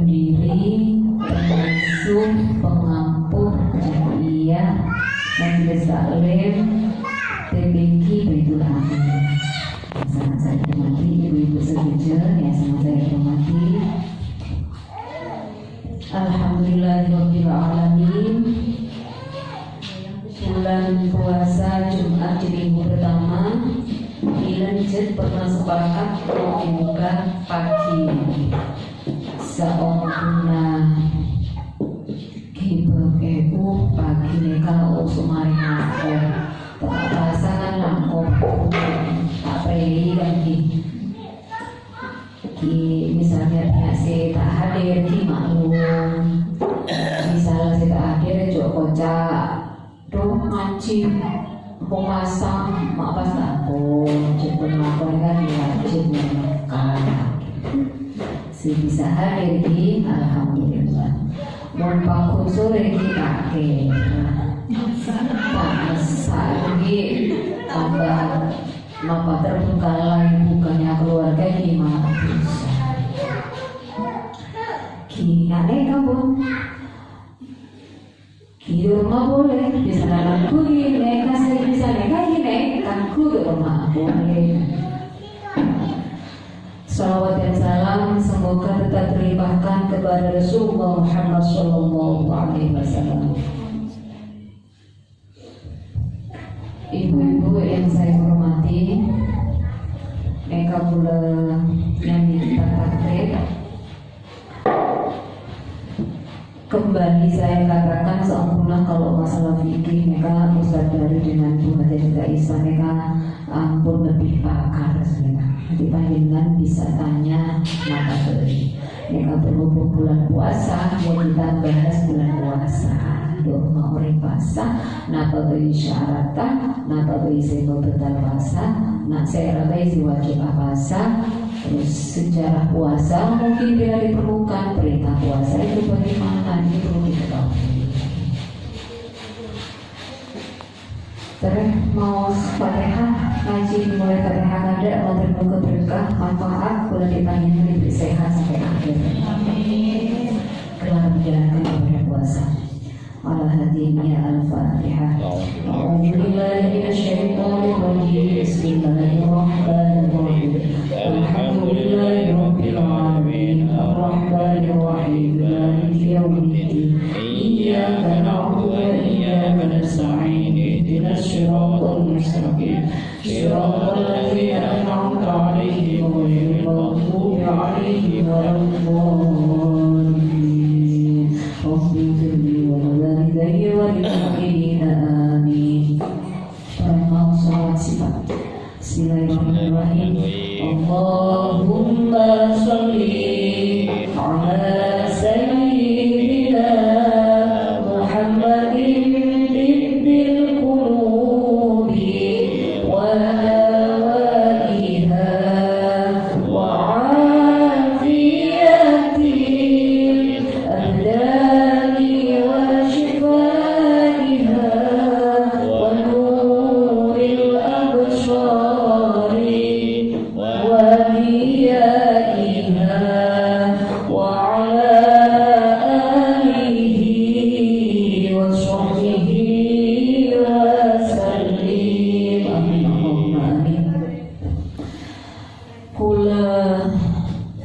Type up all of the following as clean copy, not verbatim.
pendiri, pengasuh, pengampuh, jamiah, majelis taklim, TBK Baitul Amin. Sangat saya hormati ibu-ibu sejajar yang sangat saya hormati. Alhamdulillahirabbil alamin. Bulan puasa Jumat di minggu pertama, Ilanjet pernah sepakat mau dibuka pagi. Seorang kibah pagi neka usumari aku. Tak pasangan aku tak prei lagi. Misalnya saya tak hadir di maklum. Misalnya saya tak hadir juga kocak. Doh ngaji pemasang mak pas aku cepet melakukan kan wajib menekan. Si bisa hadir di alhamdulillah. Mohon pakun sore kita ke. Saat ini tambah maka terbengkalai bukannya keluarga gimana bisa gimana kamu di rumah boleh bisa dalam kuli mereka saya bisa nekahin kanku ke rumah boleh. Salawat dan salam semoga tetap terlimpahkan kepada Rasulullah Muhammad Sallallahu Alaihi Wasallam. Ibu-ibu yang saya hormati, mereka pula yang kita takdir. Kembali saya katakan sempurna kalau masalah fikih mereka Ustaz dari dengan Bu Haja juga Isa mereka ampun lebih pakar sebenarnya. Nanti panjenengan bisa tanya maka beri. Mereka berhubung bulan puasa yang kita bahas bulan puasa. Doa orang puasa, napa beri syaratan, napa beri sebab betal puasa, nak saya rabai si wajib puasa. Terus sejarah puasa mungkin tidak diperlukan, perintah puasa itu bagaimana ini perlu diketahui. Terus mau Fatihah ngaji dimulai Fatihah ada mau terbuka berkah manfaat boleh dipanjangkan lebih sehat sampai akhir. Amin. Kelar menjalankan ibadah puasa. Ala hadiniya al-Fatihah. A'udzubillahi minasyaitonir rajim. Bismillahirrahmanirrahim. Alhamdulillahi rabbil alamin. Arrahmanir rahim. Maliki yaumiddin. Iyyaka na'budu wa iyyaka nasta'in. Ihdinas siratal mustaqim. Siratal ladzina an'amta 'alaihim ghairil maghdubi alaihim waladdallin. Bismillahirrahmanirrahim. Allahumma sholli ala sayyidina Muhammadin tibbil qulubi wa dawaiha wa afiyatil abdani wa shifaiha wa nuril absari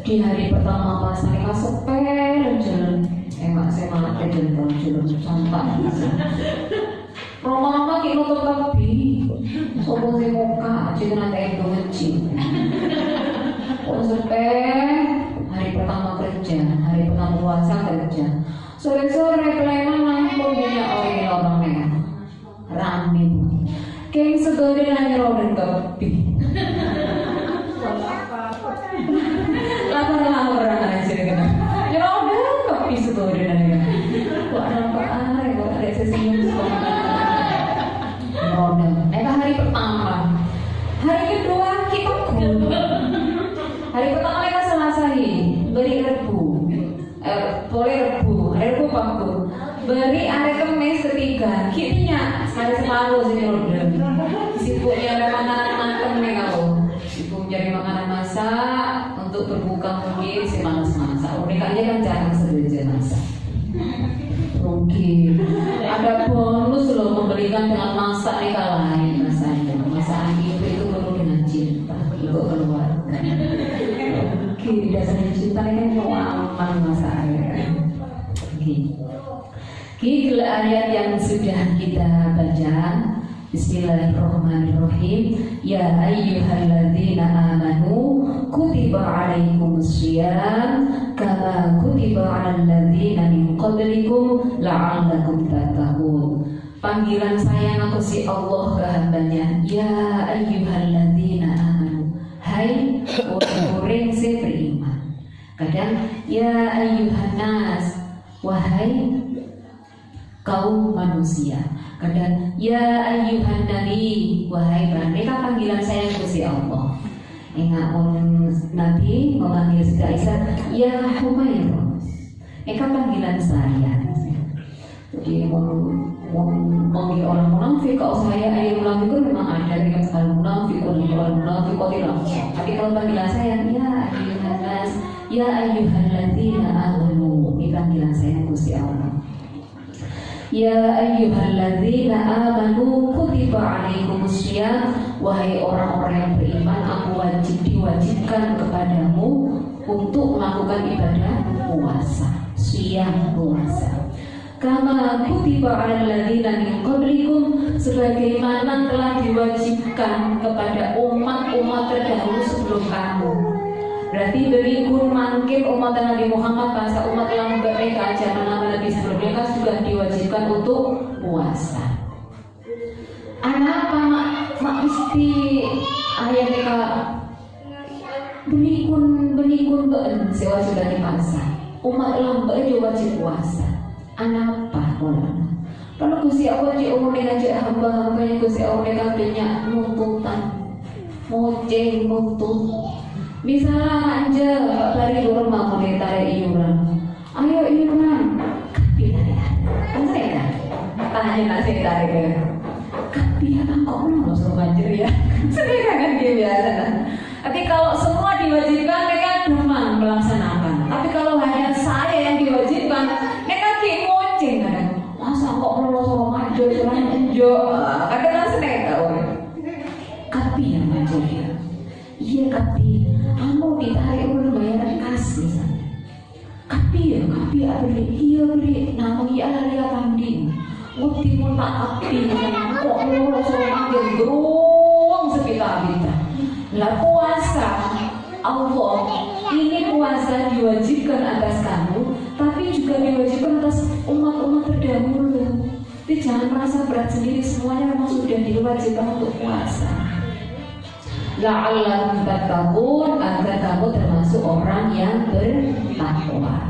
di hari pertama pas mereka sepel jalan emak saya malah jalan santai lama-lama kita nonton kapi sobo si muka aja nanti itu ngecil kok sepel hari pertama kerja hari pertama puasa kerja sore-sore pelayanan langsung minyak orangnya rame keng segede hanya orang kapi lapar aja kan ya udah kopi sebenarnya kok ada sesenyum mereka hari pertama hari kedua kita hari pertama mereka selasahi beri rebu boleh rebu paku beri hari kemis ketiga kitanya hari separuh sini udah sibuknya ada makanan makan mereka sibuk mencari makanan masak untuk untuk berbuka mungkin si malas-masak. Nikahnya kan jarang sebenarnya masak. Mungkin ada bonus loh memberikan dengan masak nikah lain rasanya. Masakan itu perlu dengan cinta untuk keluarga. Mungkin dasarnya cinta ini kan aman masakannya. Oke, ayat yang sudah kita baca. Bismillahirrahmanirrahim. Ya ayyuhalladzina amanu kutiba alaikumussyiyam kama kutiba 'alal ladzina min qablikum la'allakum tattaqun. Panggilan sayang aku si Allah ke hambanya. Ya ayyuhalladzina amanu. Hai orang yang beriman. Kadang ya ayyuhan nas. Wahai kaum manusia. Kadang ya ayyuhan nabi, wahai mereka panggilan saya Gusti Allah. Ingat Nabi memanggil Siti Aisyah ya Humairah. Mereka panggilan saya. Jadi memanggil orang munafik, kalau saya ayat munafik memang ada dengan al munafik tidak. Tapi kalau panggilan saya ya ayyuhan nas, ya ayyuhalladzina amanu, ini panggilan saya Gusti Allah. Ya ayyuhalladzina amanu kutiba alaikumussyiyam, wahai orang-orang yang beriman, aku diwajibkan kepadamu untuk melakukan ibadah puasa, syiyam puasa. Kama kutiba alal ladzina min qablikum, sebagaimana telah diwajibkan kepada umat-umat terdahulu sebelum kamu. Berarti berikut mungkin umat Nabi Muhammad bahasa umat yang mereka zaman Nabi sebelum mereka juga diwajibkan untuk puasa. Anak mak mesti ayat mereka benikun sewa sudah di pasar. Umat lambat juga wajib puasa. Anak apa orang? Kalau Gusti Allah di umur dengan hamba hambanya Gusti Allah dengan banyak nuntutan, moceng nuntut. Misalnya aja dari luar mau ditarik iuran, ayo iuran, kapian kan saya tanya nasi tarik kapian kok nggak usah banjir ya, sering kan dia biasa. Tapi kalau semua diwajibkan mereka demam melaksanakan. Tapi kalau hanya saya yang diwajibkan, mereka kayak ngoceng kadang. Masa kok lolos sama aja jalan enjo, kadang kan saya tahu. Kapian aja dia, iya kapian. Kamu ditarik uang bayaran kas misalnya. Kapi apa iya beri nama iya lari panding. Ukti pun tak kapi, kok lo soal ambil beruang sekitar kita. Lah puasa Allah ini puasa diwajibkan atas kamu, tapi juga diwajibkan atas umat-umat terdahulu. Jadi jangan merasa berat sendiri, semuanya memang sudah diwajibkan untuk puasa. La'allakum tattaqun, agar kamu termasuk orang yang bertakwa.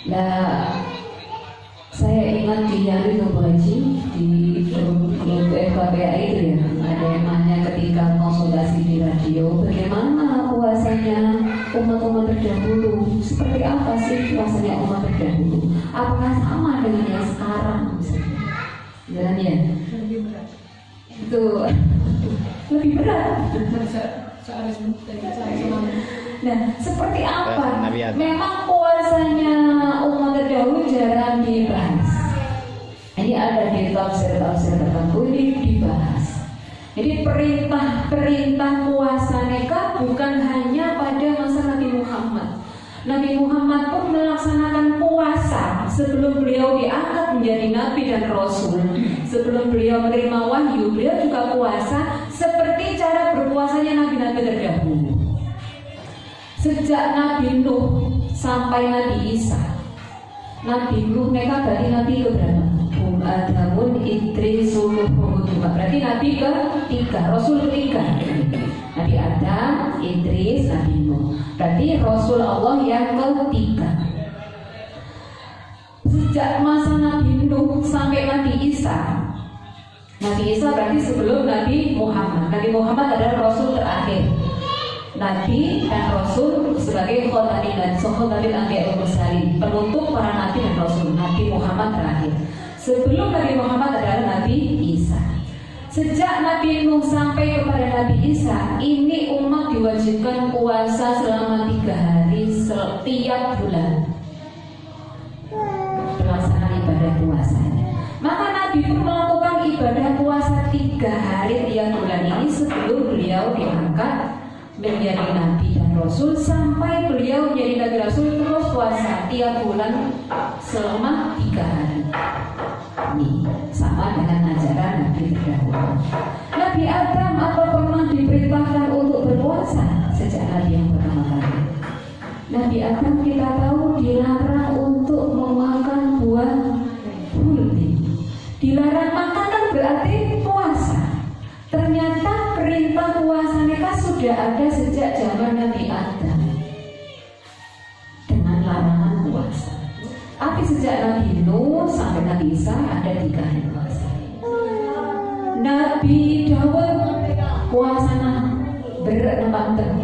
Nah, saya ingat di Yari Haji di grup FKPA itu ya, ada yang nanya ketika konsultasi di radio, bagaimana puasanya umat-umat terdahulu? Seperti apa sih puasanya umat terdahulu? Apakah sama dengan yang sekarang misalnya? Dan ya, itu lebih berat. Nah, seperti apa? Memang puasanya umat terdahulu jarang dibahas. Ini ada di tafsir-tafsir tertentu ini dibahas. Jadi perintah puasa mereka bukan hanya pada masa Nabi Muhammad. Nabi Muhammad pun melaksanakan puasa sebelum beliau diangkat menjadi Nabi dan Rasul. Sebelum beliau menerima wahyu, beliau juga puasa seperti cara berpuasanya Nabi-Nabi terdahulu. Sejak Nabi Nuh sampai Nabi Isa. Nabi Nuh mereka berarti Nabi keberapa? Adamun Idris Suluh Huduma. Berarti Nabi ketiga, Rasul ketiga. Nabi Adam, Idris, Nabi Nuh. Berarti Rasul Allah yang ketiga. Sejak masa Nabi Nuh sampai Nabi Isa. Nabi Isa berarti sebelum Nabi Muhammad. Nabi Muhammad adalah Rasul terakhir. Nabi dan Rasul sebagai khotamin anbiya wal mursalin, penutup para nabi dan Rasul. Nabi Muhammad terakhir. Sebelum Nabi Muhammad adalah Nabi Isa. Sejak Nabi Nuh sampai kepada Nabi Isa, ini umat diwajibkan puasa selama 3 hari setiap bulan. Pelaksanaan ibadah puasanya. Maka Nabi pun melakukan ibadah puasa 3 hari tiap bulan ini sebelum beliau diangkat menjadi Nabi dan Rasul, sampai beliau menjadi Nabi Rasul terus puasa tiap bulan selama 3 hari. Ini sama dengan ajaran Nabi terdahulu. Nabi Adam apa pernah diperintahkan untuk berpuasa sejak Nabi yang pertama kali? Nabi Adam kita tahu dilarang untuk memakan buah huldi. Dilarang makan kan berarti puasa. Ternyata perintah puasa nikah sudah ada sejak zaman Nabi Adam dengan larangan puasa. Tapi sejak Nabi Nuh sampai Nabi Isa ada 3 hari puasa. Nabi Dawud puasa berempatan,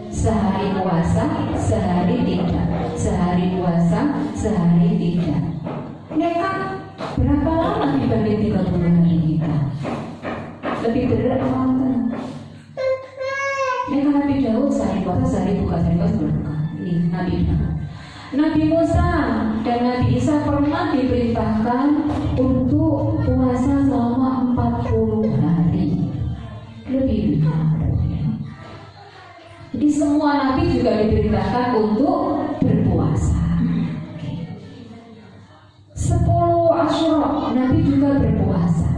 sehari puasa, sehari tidak, sehari puasa, sehari tidak. Mereka berapa lama dibanding 30 hari kita? Lebih berat empatan. Mereka Nabi Dawud sehari puasa, sehari buka, sehari puasa berbuka. Ini Nabi Dawud. Nabi Musa dan Nabi Isa pernah diperintahkan untuk puasa selama 40 hari. Lebih dari. Jadi semua Nabi juga diperintahkan untuk berpuasa. 10 Asyura Nabi juga berpuasa.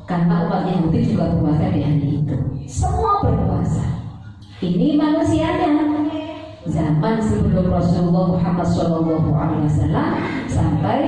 Karena umat Yahudi juga berpuasa di hari itu. Semua berpuasa. Ini manusianya. Zaman sebelum Rasulullah Muhammad SAW sampai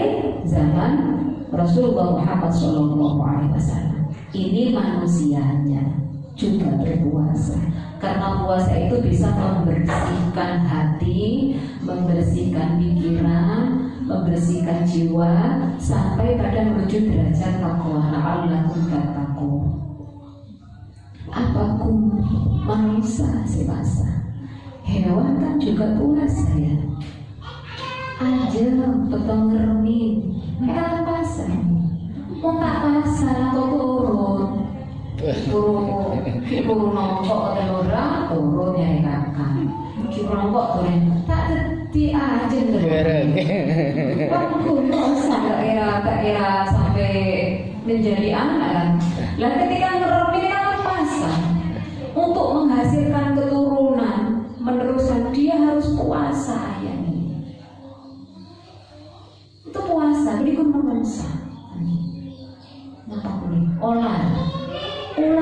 zaman Rasulullah Muhammad SAW. Ini manusianya juga berpuasa. Karena puasa itu bisa membersihkan hati, membersihkan pikiran, membersihkan jiwa sampai pada menuju derajat takwa. La'allakum tattaqun. Apapun manusia semasa. Hewan kan juga puasa ya. Anjing, petong ngermi, hewan puasa. Mau tak puasa atau turun nongkok telura, turun ya kakak. Kira nongkok turun, tak di anjing turun. Waktu puasa tak era sampai menjadi anak kan. Lah ketika ngermi kan puasa untuk menghasilkan keturunan. Meneruskan dia harus puasa ya nih. Itu puasa, jadi kan memaksa. Apa boleh? Ular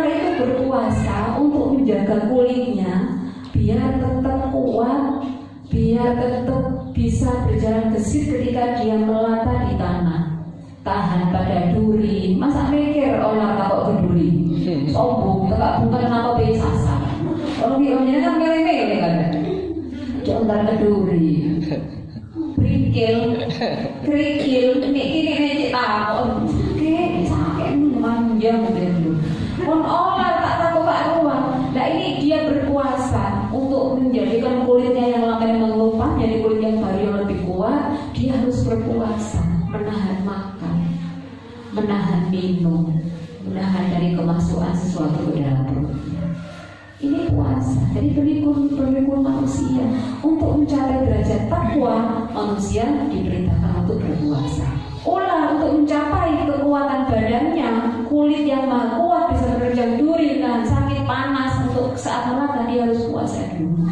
itu berpuasa untuk menjaga kulitnya biar tetap kuat, biar tetap bisa berjalan gesit ketika dia melata di tanah. Tahan pada duri. Masa mikir ular takut ke duri? Sombong, tak bukan kenapa biasa. Kalau filmnya kan milih-milih kan, jangan keduri, kerikil, ini takon, sakit memanjang begitu. Pun olah tak tahu ruang. Nah ini dia berpuasa untuk menjadikan kulitnya yang lama mengelupas, jadi kulit yang baru yang lebih kuat. Dia harus berpuasa, menahan makan, menahan minum, menahan dari kemasukan sesuatu ke dalam perutnya. Ini puasa, jadi berlikul manusia. Untuk mencapai derajat takwa, manusia diperintahkan untuk berpuasa. Ular untuk mencapai kekuatan badannya, kulit yang maha kuat bisa menerjang duri dan sakit panas untuk saat melata dia harus puasa dulu.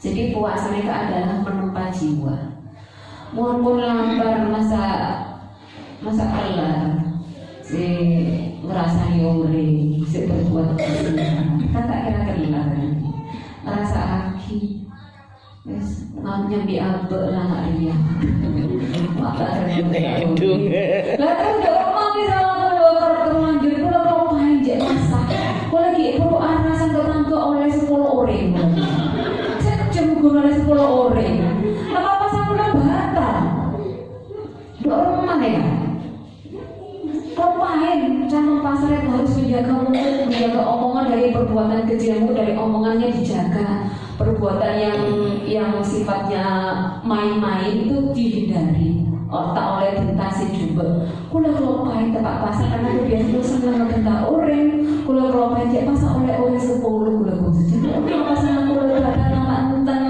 Jadi puasa mereka adalah menempa jiwa. Mohon lambar masa kelar. Si ngerasa nyuri, si berbuat kesalahan, kata kira-kira ngerasa aki, nyambi abek lah dia, maka ternyata lah kan udah omong bisa kalau terlanjur itu lo mau main jadi masak, kalau lagi perlu arasan tetangga oleh 10 orang, sejam gue oleh 10 orang, apa saya udah batal, dua orang mana ya? Pemain jangan pasar itu harus menjaga mulut, menjaga omongan dari perbuatan kecilmu, dari omongannya dijaga. Perbuatan yang sifatnya main-main itu dihindari. Tak oleh tentasi juga. Kulah kelopain tempat pasar karena aku biasa seneng ngebentak orang. Kula pajak masa oleh 10 kula khusus. Jadi aku pasangan kula badan manten.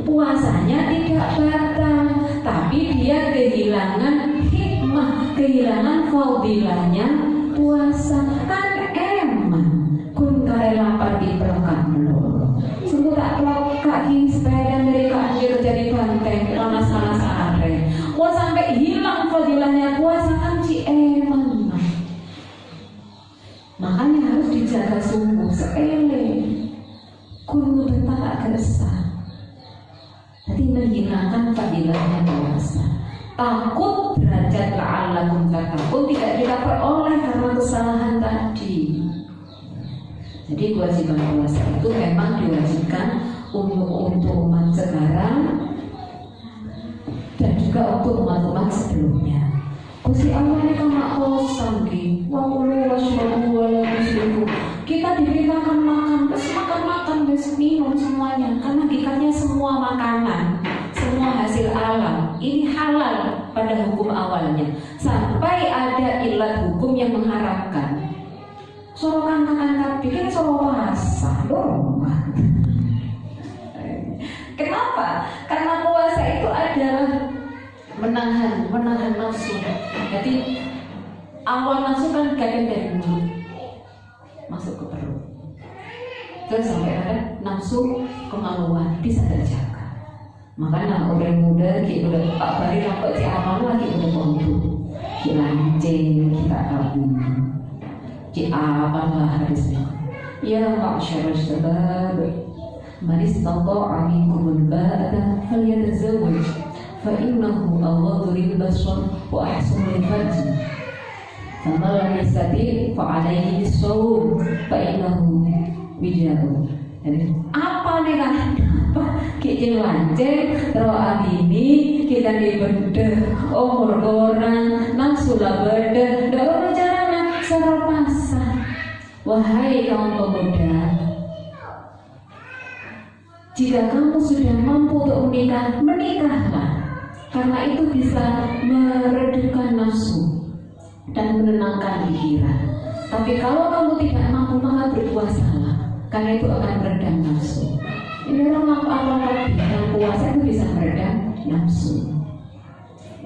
Puasanya tidak batal, tapi dia kehilangan hikmah, kehilangan fadilahnya puasa. Kan emang kun kare lapar di perkam lho. Sungguh tak kaki sepeda dari kaki jadi banteng panas-panas are. Mau sampai hilang fadilahnya puasa kan ci emang. Makanya harus dijaga sungguh sepele. Kun bentar tak gersah. Jadi menghilangkan fadilahnya puasa. Takut derajat la'allakum tattaqun tidak kita peroleh karena kesalahan tadi. Jadi kewajiban puasa itu memang diwajibkan untuk umat sekarang dan juga untuk umat-umat sebelumnya. Gusti Allah ini kan mak kosong ki, wa qulu washrabu wa la tusrifu. Kita diberitakan makan, terus makan, terus minum semuanya. Karena hakikatnya semua makanan, semua hasil alam ini halal pada hukum awalnya. Sampai ada ilat hukum yang mengharapkan. Sorokan makan bikin soro puasa, dorong. Kenapa? Karena puasa itu adalah menahan nafsu. Jadi awal nafsu kan kadang dari mulut masuk ke perut, terus sampai ada nafsu kemaluan bisa terjaga. Makanya orang muda kita udah Pak Bari dapat si amal lagi udah bantu, si lancing kita tahu, si apa lah harusnya. Ya ma'asyarul syabab, man istata'a minkumul ba'ata falyatazawwaj. فإنه أغض للبصر وأحسن للفرج فمن لم يستطع فعليه بالصوم فإنه وجاء. Jadi apa nih kan? Kita lanceng, terus ini kita dibedah, umur orang nafsu lah bedah, dorong caranya serapasa. Wahai kaum pemuda, jika kamu sudah mampu untuk menikah, menikahlah. Karena itu bisa meredupkan nafsu dan menenangkan pikiran. Tapi kalau kamu tidak mampu, maka berpuasalah. Karena itu akan meredam nafsu. Ini orang apa-apa yang puasa itu bisa meredam nafsu.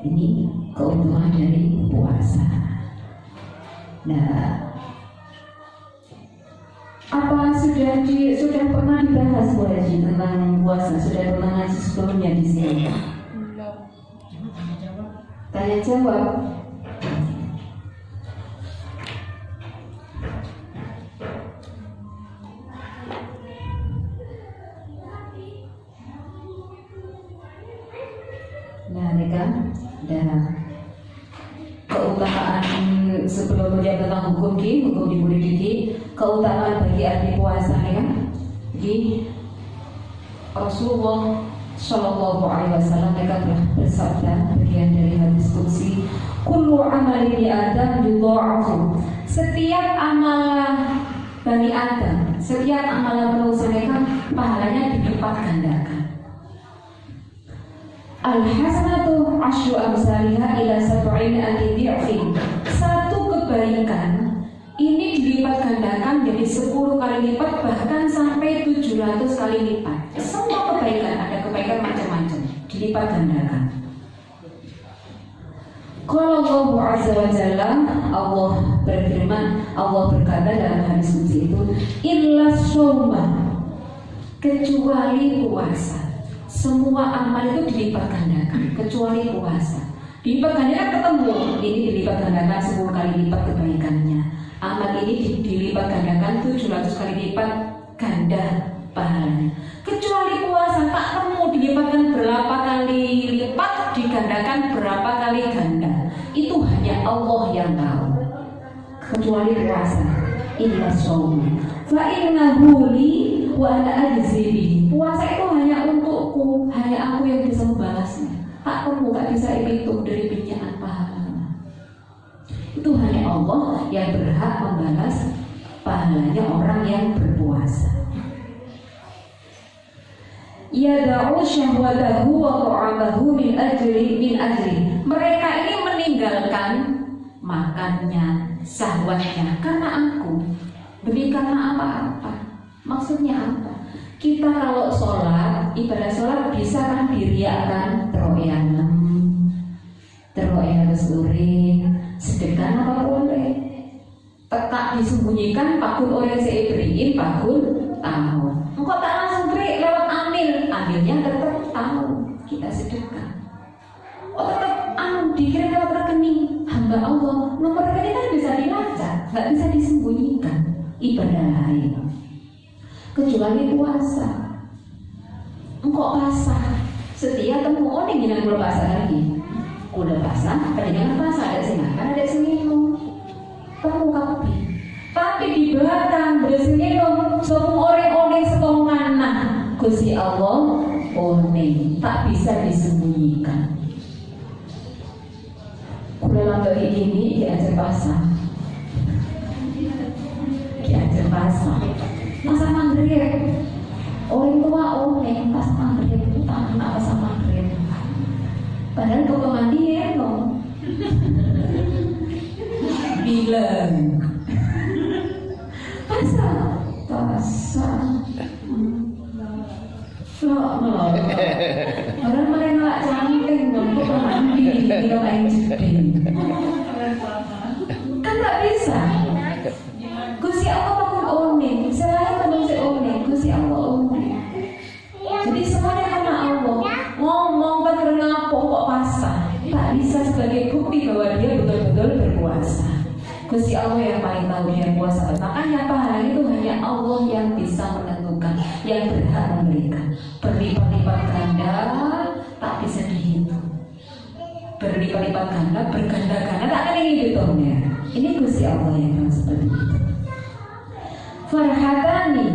Ini keuntungan dari puasa. Nah, apa sudah pernah dibahas Bu Haji tentang puasa? Sudah pernah ngaji sebelumnya di sini? Tanya jawab. Nah, mereka ada keutamaan sebelum belajar tentang hukum dimurid keutamaan bagi ahli puasa ya. Di Rasulullah Shallallahu Alaihi Wasallam mereka telah bersabda bagian dari hadis qudsi, kullu amali bi Adam yudha'afu. Setiap amalan Bani Adam, setiap amalan manusia mereka pahalanya dilipat gandakan. Al-hasanatu asyru amsalha ila sab'in alfi dhi'fin. Satu kebaikan ini dilipat gandakan jadi 10 kali lipat, bahkan sampai 700 kali lipat. Semua kebaikan, ada kebaikan macam-macam, dilipat gandakan. Qala Allahu azza wa jalla, Allah berfirman, Allah berkata dalam hadis qudsi itu, illa shauma, kecuali puasa. Semua amal itu dilipat gandakan kecuali puasa. Dilipat gandakan ketemu, ini dilipat gandakan 10 kali lipat kebaikannya. Amal ini dilipat gandakan 700 kali lipat ganda pahalanya. Kecuali puasa tak temu dilipatkan berapa kali lipat, digandakan berapa kali ganda. Itu hanya Allah yang tahu. Kecuali puasa. Illa shaum. Fa innahu li wa ana ajzi bihi. Puasa itu hanya untukku, hanya aku yang bisa membalasnya. Tak temu, tak bisa hitung dari pinjaman pahala. Itu hanya Allah yang berhak membalas pahalanya orang yang berpuasa. yada'u syahwatahu wa ta'amahu min ajri. Mereka ini meninggalkan makannya, syahwatnya karena aku, demi karena apa-apa. Maksudnya apa? Kita kalau sholat, ibadah sholat bisa kan diriakan teroyanem, teroya kesurin, sedekah apa boleh. Tetap disembunyikan pakun orang seiberiin pakun tahu. Engkau tak langsung beri lewat ambilnya tetap tahu kita sedekah. Oh tetap dikirim lewat rekening hamba Allah. Nomor rekening kan bisa dilacak, nggak bisa disembunyikan. Ibadah lain kecuali puasa. Engkau pasah setia temu orang jangan belum pasah lagi. Udah pasah, ada jangan pasah, ada singkat, ada singgung. Kamu kapi, tapi di belakang bersinggung semua orang-orang setongan. Nah, Gusti Allah oning tak bisa disembunyikan. Udah lambat ini diajar pasah, diajar pasah. Masa maghrib, orang tua oning pas maghrib itu tak kena pas maghrib. Padahal ke pemandian dong. Bilang pasang orang mereka nggak cantik untuk mandi di lain jeding kan nggak bisa. Gusti Allah pakun oning selain teman si oning Gusti Allah oning. Jadi semuanya karena Allah. Ngomong kan ngapo kok pasang tak bisa sebagai bukti bahwa dia betul-betul berpuasa. Gusti Allah yang paling tahu dia puasa. Makanya pahala itu hanya Allah yang bisa menentukan, yang berhak memberikan. Berlipat-lipat ganda tak bisa dihitung. Berlipat-lipat ganda, berganda-ganda tak akan dihitungnya. Ini Gusti Allah yang seperti itu. Farhatani,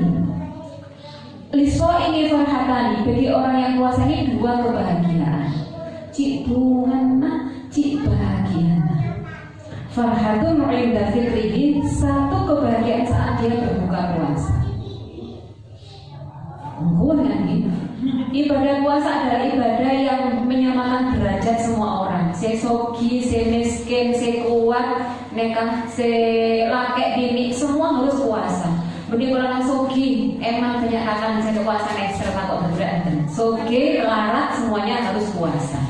liso ini farhatani bagi orang yang puasa ini dua kebahagiaan. Cik bunga, cik bahagia. Farhatun inda fitrihi, satu kebahagiaan saat dia berbuka puasa. Ibadah puasa adalah ibadah yang menyamakan derajat semua orang. Se sogi, se miskin, se kuat, nekah, se lakek bini, semua harus puasa. Budi kalau sogi, emang kenyatakan saya puasa ekstra atau berat. Sogi, larat, semuanya harus puasa.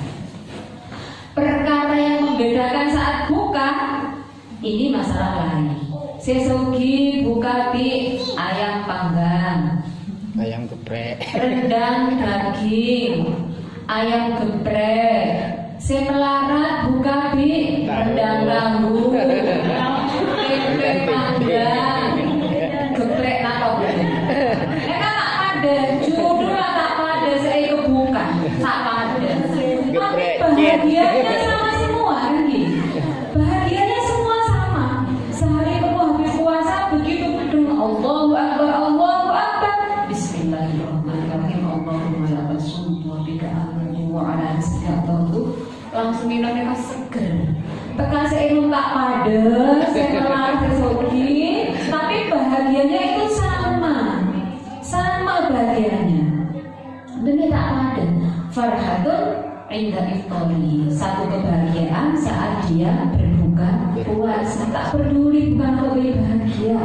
Perkara yang membedakan saat buka ini masalah lain. Sesogi buka di ayam panggang, ayam geprek, rendang daging, ayam geprek. Semelarat buka di rendang tahu, tempe panggang, geprek apa boleh. Tak ada judul tak ada saya kebuka, tak ada. Tapi bahagianya sama semua kan gitu. Bahagianya semua sama. Sehari kamu habis puasa begitu gedung Allahu Akbar, Allahu Akbar. Bismillahirrahmanirrahim. Allahumma lakal sumtu wa bika amanu wa ala rizqika tawdu. Langsung minumnya kan seger. Tekan saya tak pada, saya kelar sesogi, tapi bahagianya itu sama. Sama bahagianya. Demi tak ada. Farhatun inda iftari, satu kebahagiaan saat dia berbuka puasa. Tak peduli bukan lebih bahagia.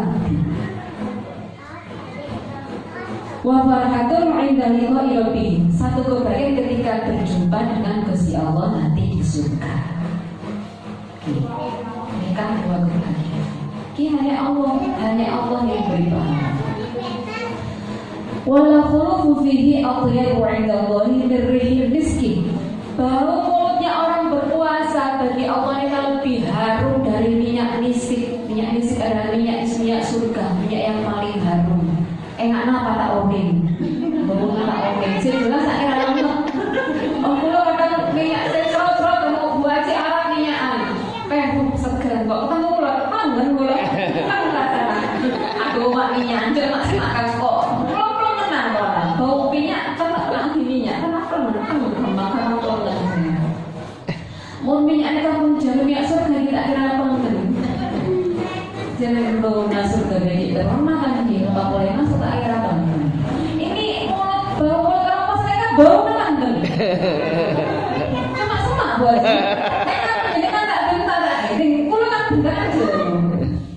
Wa farhatun inda liqa'i rabbih, satu kebahagiaan ketika berjumpa dengan Gusti Allah nanti di surga. Ini kan dua kebahagiaan. Hanya Allah yang beri pahala. Wala khulufu fihi atyabu 'inda Allahi min rihil miski. Bau mulutnya orang berpuasa bagi Allah itu lebih harum dari minyak misik. Minyak misik adalah minyak surga, minyak yang paling harum. Enak apa tak omeng? Bau tak omeng. Jelas tak kira lama. Oh kalau kadang minyak serot-serot mau buat si arah minyakan. Pengen segar kok. Kamu ulat pangan gula. Aduh mak minyak cuma makan kok. Bau minyak, kenapa lagi minyak? Kenapa makan apa lagi? Mau minyak ada pun jangan minyak surga kita kira apa mungkin? Jangan bau masuk ke bagi terus makan di tempat boleh masuk tak kira apa? Ini mulut bau kalau pas Cuma semak bos. Ini kan tak bentar lagi. Kulo kan bentar aja.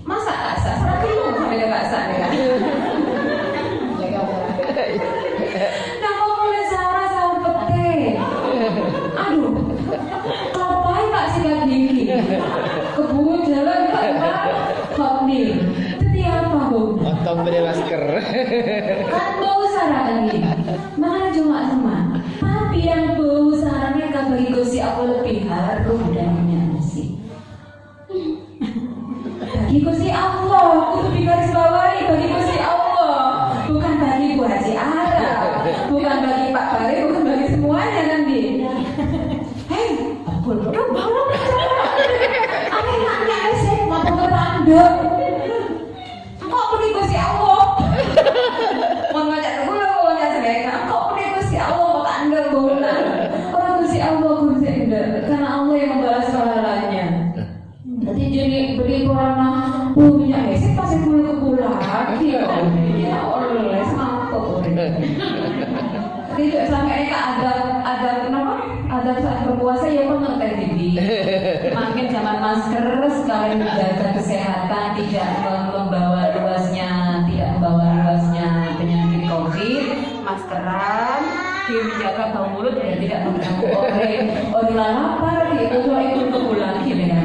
Masa kasa? Serah kilo sampai ke kasa nih kan. Nah kok mulai Sarah sama pete. Aduh, ngapain tak sikat gigi? Kebun jalan pak hot nih. Jadi apa bu? Otong beli masker. Kan bau Sarah lagi. Makanya cuma sama. Tapi yang bau Sarahnya kan bagi Gusti aku lebih harum darinya nasi. Bagi Gusti Allah, kudu digarisbawahi bagi Gusti Allah, bukan bagi Bu Haji Ara, bukan bagi Pak Bare, bukan bagi semuanya nanti. Hei, udah bangun. Aneh nanya sih, mau tanda. Kok bagi Gusti Allah? Mau ngajak dulu, mau ngajak mereka. Kok bagi Gusti Allah mau tanda bola? Orang Gusti Allah Gusti tidak, karena Allah yang membalas pahalanya. Nanti jadi beli corona punya mesej pasti pulang ke pulang ya oleh semangkuk tapi juga selama ini ada kenapa ada saat berpuasa ya kok nonton TV makin zaman masker sekalian menjaga kesehatan tidak membawa luasnya penyakit COVID maskeran menjaga bau mulut dan tidak mengganggu orang lapar gitu soal itu kepulang gimana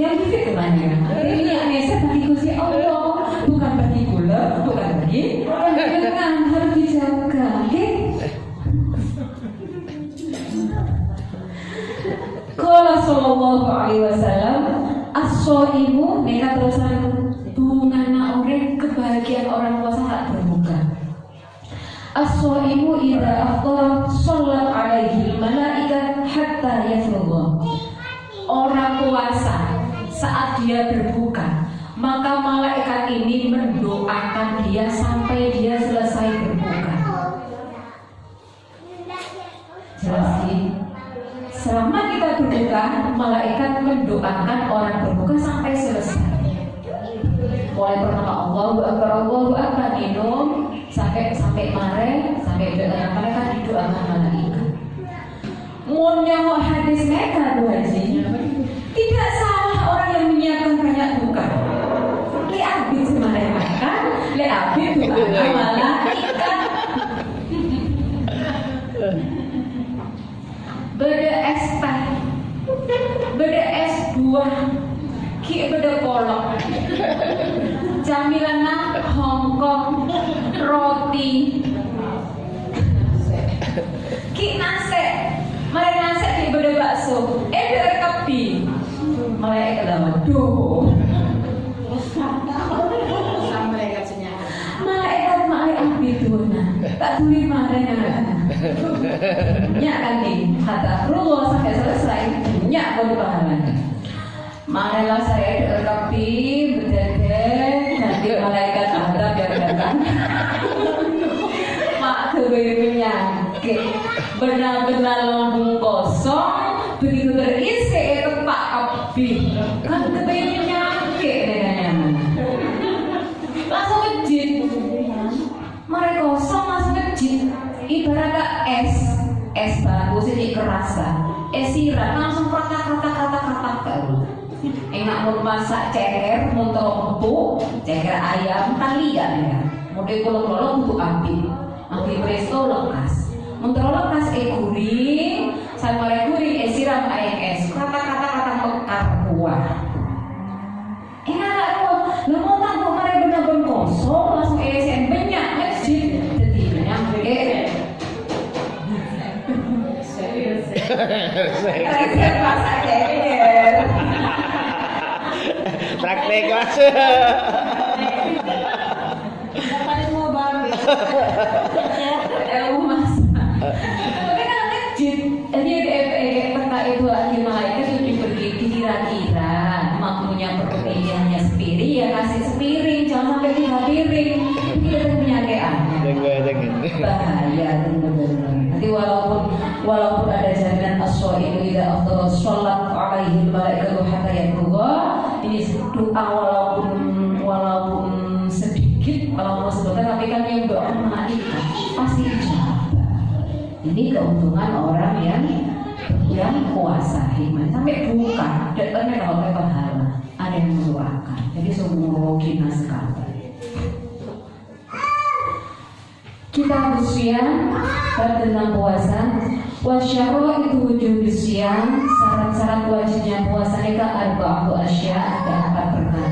yang gitu namanya. Ini anesa bagi Gusti Allah, bukan bagi gula, bukan bagi dengan harus dijaga, oke? Qala sallallahu alaihi wasallam, as-shaimu neka terusan bungana orang kebahagiaan orang puasa hak berbuka. As-shaimu idza afṭara shallat alaihi malaikat hatta yafrugha. Orang puasa saat dia berbuka, maka malaikat ini mendoakan dia sampai dia selesai berbuka. Jelas sih. Selama kita berbuka, malaikat mendoakan orang berbuka sampai selesai. Mulai pertama Allahu Akbar minum sampai mare sampai doa malaikat didoakan malaikat. Munnya hadis mereka Bu Haji. Tidak salah orang yang menyiapkan banyak buka. Le abid sebenarnya makan, le abid bukan malaikat. Beda es teh, beda es buah, ki beda kolak. Camilan Hongkong, roti, ki nase. Malai nasi di beda bakso, ada kapi. Malai kelama, doh. Malai api tuna, tak tuli malai nana. Nyak lagi, kata Rasulullah sampai selesai, nyak baru pahala. Malai lah saya ada kapi, berdede, nanti malaikat ada biar datang. Mak kebenyakit. Benar-benar lambung kosong, begitu terisi kepak api, kan kepengen penyakit dengannya. Langsung ngejit, mereka kosong langsung ngejit. Ibaratnya es bagus ini kerasa, es sirap langsung kata baru. Enak mau masak ceker, mau empuk, ceker ayam kan lihat ya. Mau dikolong-kolong untuk api presto lekas. Menterolok kas guring, sama guring siram air es. Kata mekar buah. Enak kok. Lah mau tak kok mare bener-bener kosong langsung esen banyak masjid. Jadi banyak Saya masak ceker. Praktek kelas. Dapat mau baru. Tapi kan masjid, dia peta itu lagi malaikat itu pergi kira-kira mampunya perkembangannya sepiring ya kasih sepiring, jangan sampai 3 piring. Ini ada penyakitan. Bahaya benar-benar. Nanti walaupun ada jaminan as-shaimu idza afṭara shallat 'alaihi al-malaikatu hatta yafrugha. Ini doa walaupun sedikit, walaupun sebentar, tapi kan yang doa malaikat pasti ijabah. Ini keuntungan orang yang puasa, hikmah sampai buka, datangnya kalau pakai pahala, ada yang mendoakan. Jadi semua kita sekali. Kita bersiam tentang puasa. Wasyaro itu wujud siam. Syarat-syarat wajibnya puasa itu arba'atu asya, ada 4 perkara.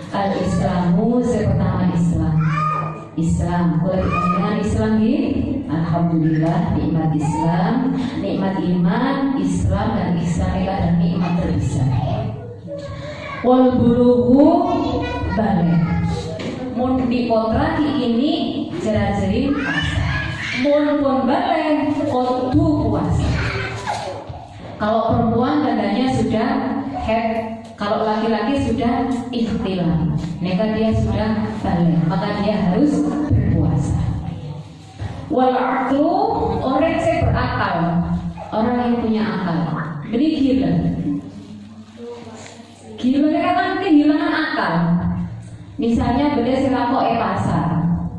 Al-Islamu pertama Islam. Kalau kita dengan Islam ini, alhamdulillah nikmat Islam, nikmat iman, Islam dan Islam itu adalah nikmat terbesar. Wal bulughu balik. Mun dipotraki ini jera-jeri puasa. Mun pun balik kudu puasa. Kalau perempuan tandanya sudah head, kalau laki-laki sudah ikhtilam, maka dia sudah balik, maka dia harus berpuasa. Wal aqlu, orang yang berakal, orang yang punya akal. Jadi gila. Gila kan kehilangan akal. Misalnya beda silako pasar,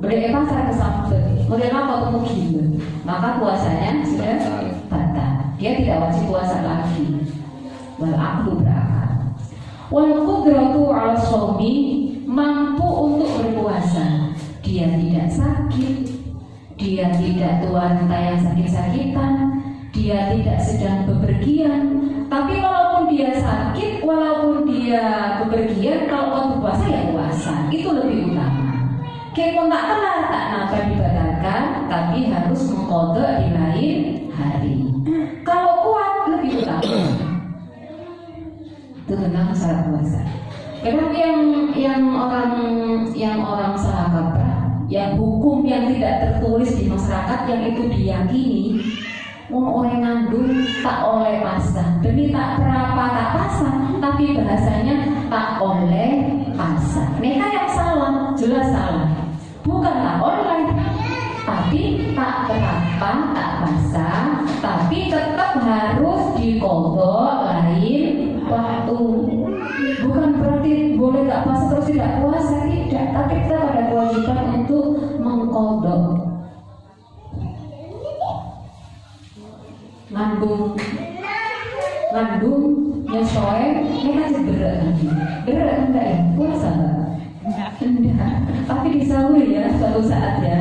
beda pasar kesambet, kemudian apa ketemu gila, maka puasanya sudah batal. Dia tidak wajib puasa lagi. Wal aqlu berakal. Wal qudratu 'ala shaumi, mampu untuk berpuasa. Dia tidak sakit, dia tidak tua renta yang sakit-sakitan, dia tidak sedang bepergian. Tapi walaupun dia sakit, walaupun dia bepergian, kalau berpuasa ya puasa, itu lebih utama. Kayak tak kelar tak napa dibatalkan, tapi harus mengkodok di lain hari. Kalau kuat lebih utama. Itu tentang syarat puasa. Kadang yang orang salah kaprah, yang hukum yang tidak tertulis di masyarakat yang itu diyakini, mau oleh ngandung tak oleh pasang, demi tak berapa tak pasang, tapi bahasanya tak oleh pasang. Mereka yang salah, jelas salah. Bukan tak oleh, tapi tak berapa tak pasang, tapi tetap harus dikodok lain waktu. Bukan berarti boleh tak puasa terus tidak puasa, tidak. Tapi kita ada kewajiban untuk mengkodok. Ngandung nyesoe, ini kan berat enggak ya? Puasa enggak. Tapi disahur ya suatu saat ya.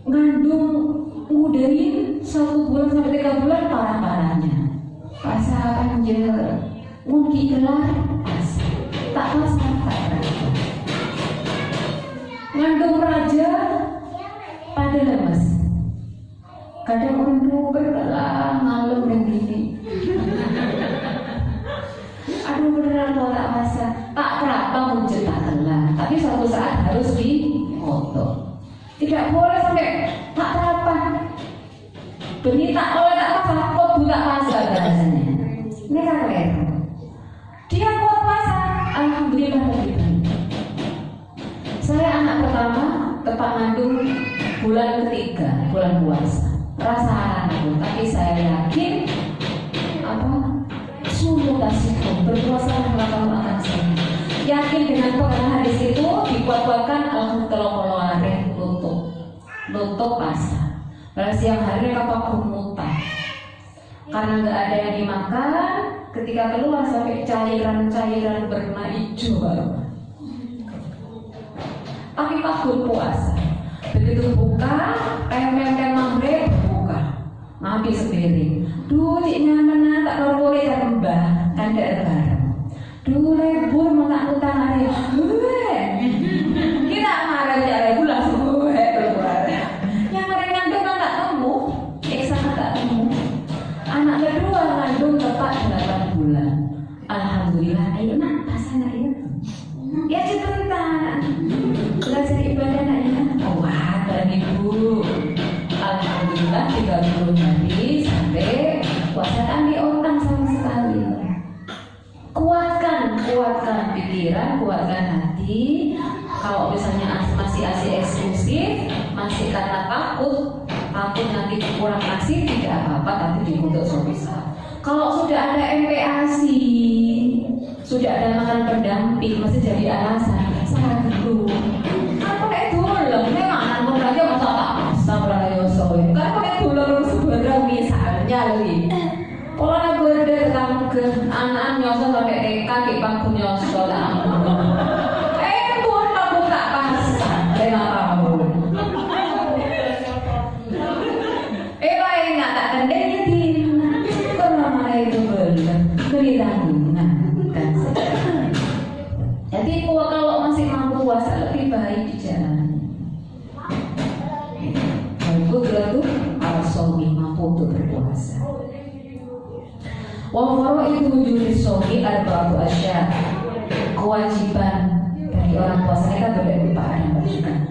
Ngandung ngudahin 1 bulan sampai 3 bulan parah-parahnya. Puasa anjir, mungkin kelar puasa, tak puasa tak puasa. Ngandung raja pada lemas. Kadang orang tua berlah malam dan gini. Aduh beneran kalau tak puasa, tak berapa muncul tak telah. Tapi suatu saat harus dikotok. Tidak boleh sampai tak berapa. Benih tak boleh tak puasa, kodu tak puasa bahasanya. Ini kan keliru. Dia kuat puasa, alhamdulillah lebih baik. Saya anak pertama tepat ngandung bulan ketiga, bulan puasa. Rasa ragu, tapi saya yakin sungguh tasiko berpuasa melakukan akan saya. Yakin dengan pengenaan hadis itu dikuat-kuatkan alhamdulillah nutup puasa. Pada siang hari kapal kumutan karena nggak ada yang dimakan. Ketika keluar sampai cairan berwarna hijau baru. Tapi pas puasa, begitu buka, tempe maghrib buka, ngambil sepiring. Duh, cik nyaman tak boleh tak mbah, kan ada bareng. Duh, lebur mau tak utang hari, kita marah ya lebur langsung keluar. Yang mereka ngandung kan tak temu, sangat tak temu. Anak kedua ngandung tepat 8 bulan. Alhamdulillah, ayo nak pasangan itu. Ya sebentar. Belajar ibadah naknya. Wah, dan ibu. Alhamdulillah 30 hari sampai puasa tak diotang sama sekali. Kuatkan pikiran, kuatkan hati. Kalau misalnya masih eksklusif, masih karena takut nanti kurang asik, tidak apa-apa, tapi dikutuk sebisa. Kalau sudah ada MPASI, sudah ada makanan pendamping, masih jadi alasan. Saya dulu. Apa itu? anak nyosor sampai TK di pangku nyosor pun aku tak pasang dengan kamu lain tak kendeng jadi pernah itu belum beri tanggungan kan jadi kalau masih mampu puasa lebih baik dijalani. Itu berarti al-somi mampu untuk berpuasa. Wafaro itu wujud somi arba'atu asya. Kewajiban dari orang puasa kita berupa ada.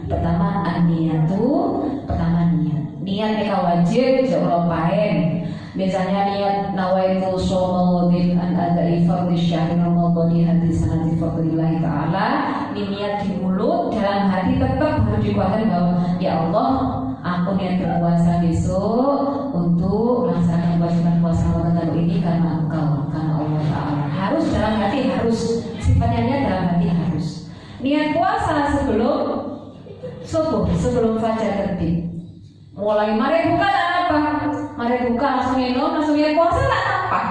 Pertama an-niyatu, niat. Niat mereka wajib jangan lupain. Misalnya niat nawaitu shomaudin an adai fardhi syahri ramadhani hadi sanati fardhillahi ta'ala. Ini niat di mulut, dalam hati tetap harus dikuatkan bahwa ya Allah, aku niat berpuasa besok untuk melaksanakan kewajiban puasa Ramadan ini karena Engkau, karena Allah Ta'ala. Harus dalam hati, harus sifatnya niat dalam hati harus. Niat puasa sebelum subuh, sebelum fajar terbit. Mulai mari buka tak apa, mari buka langsung minum, langsung niat puasa tak apa.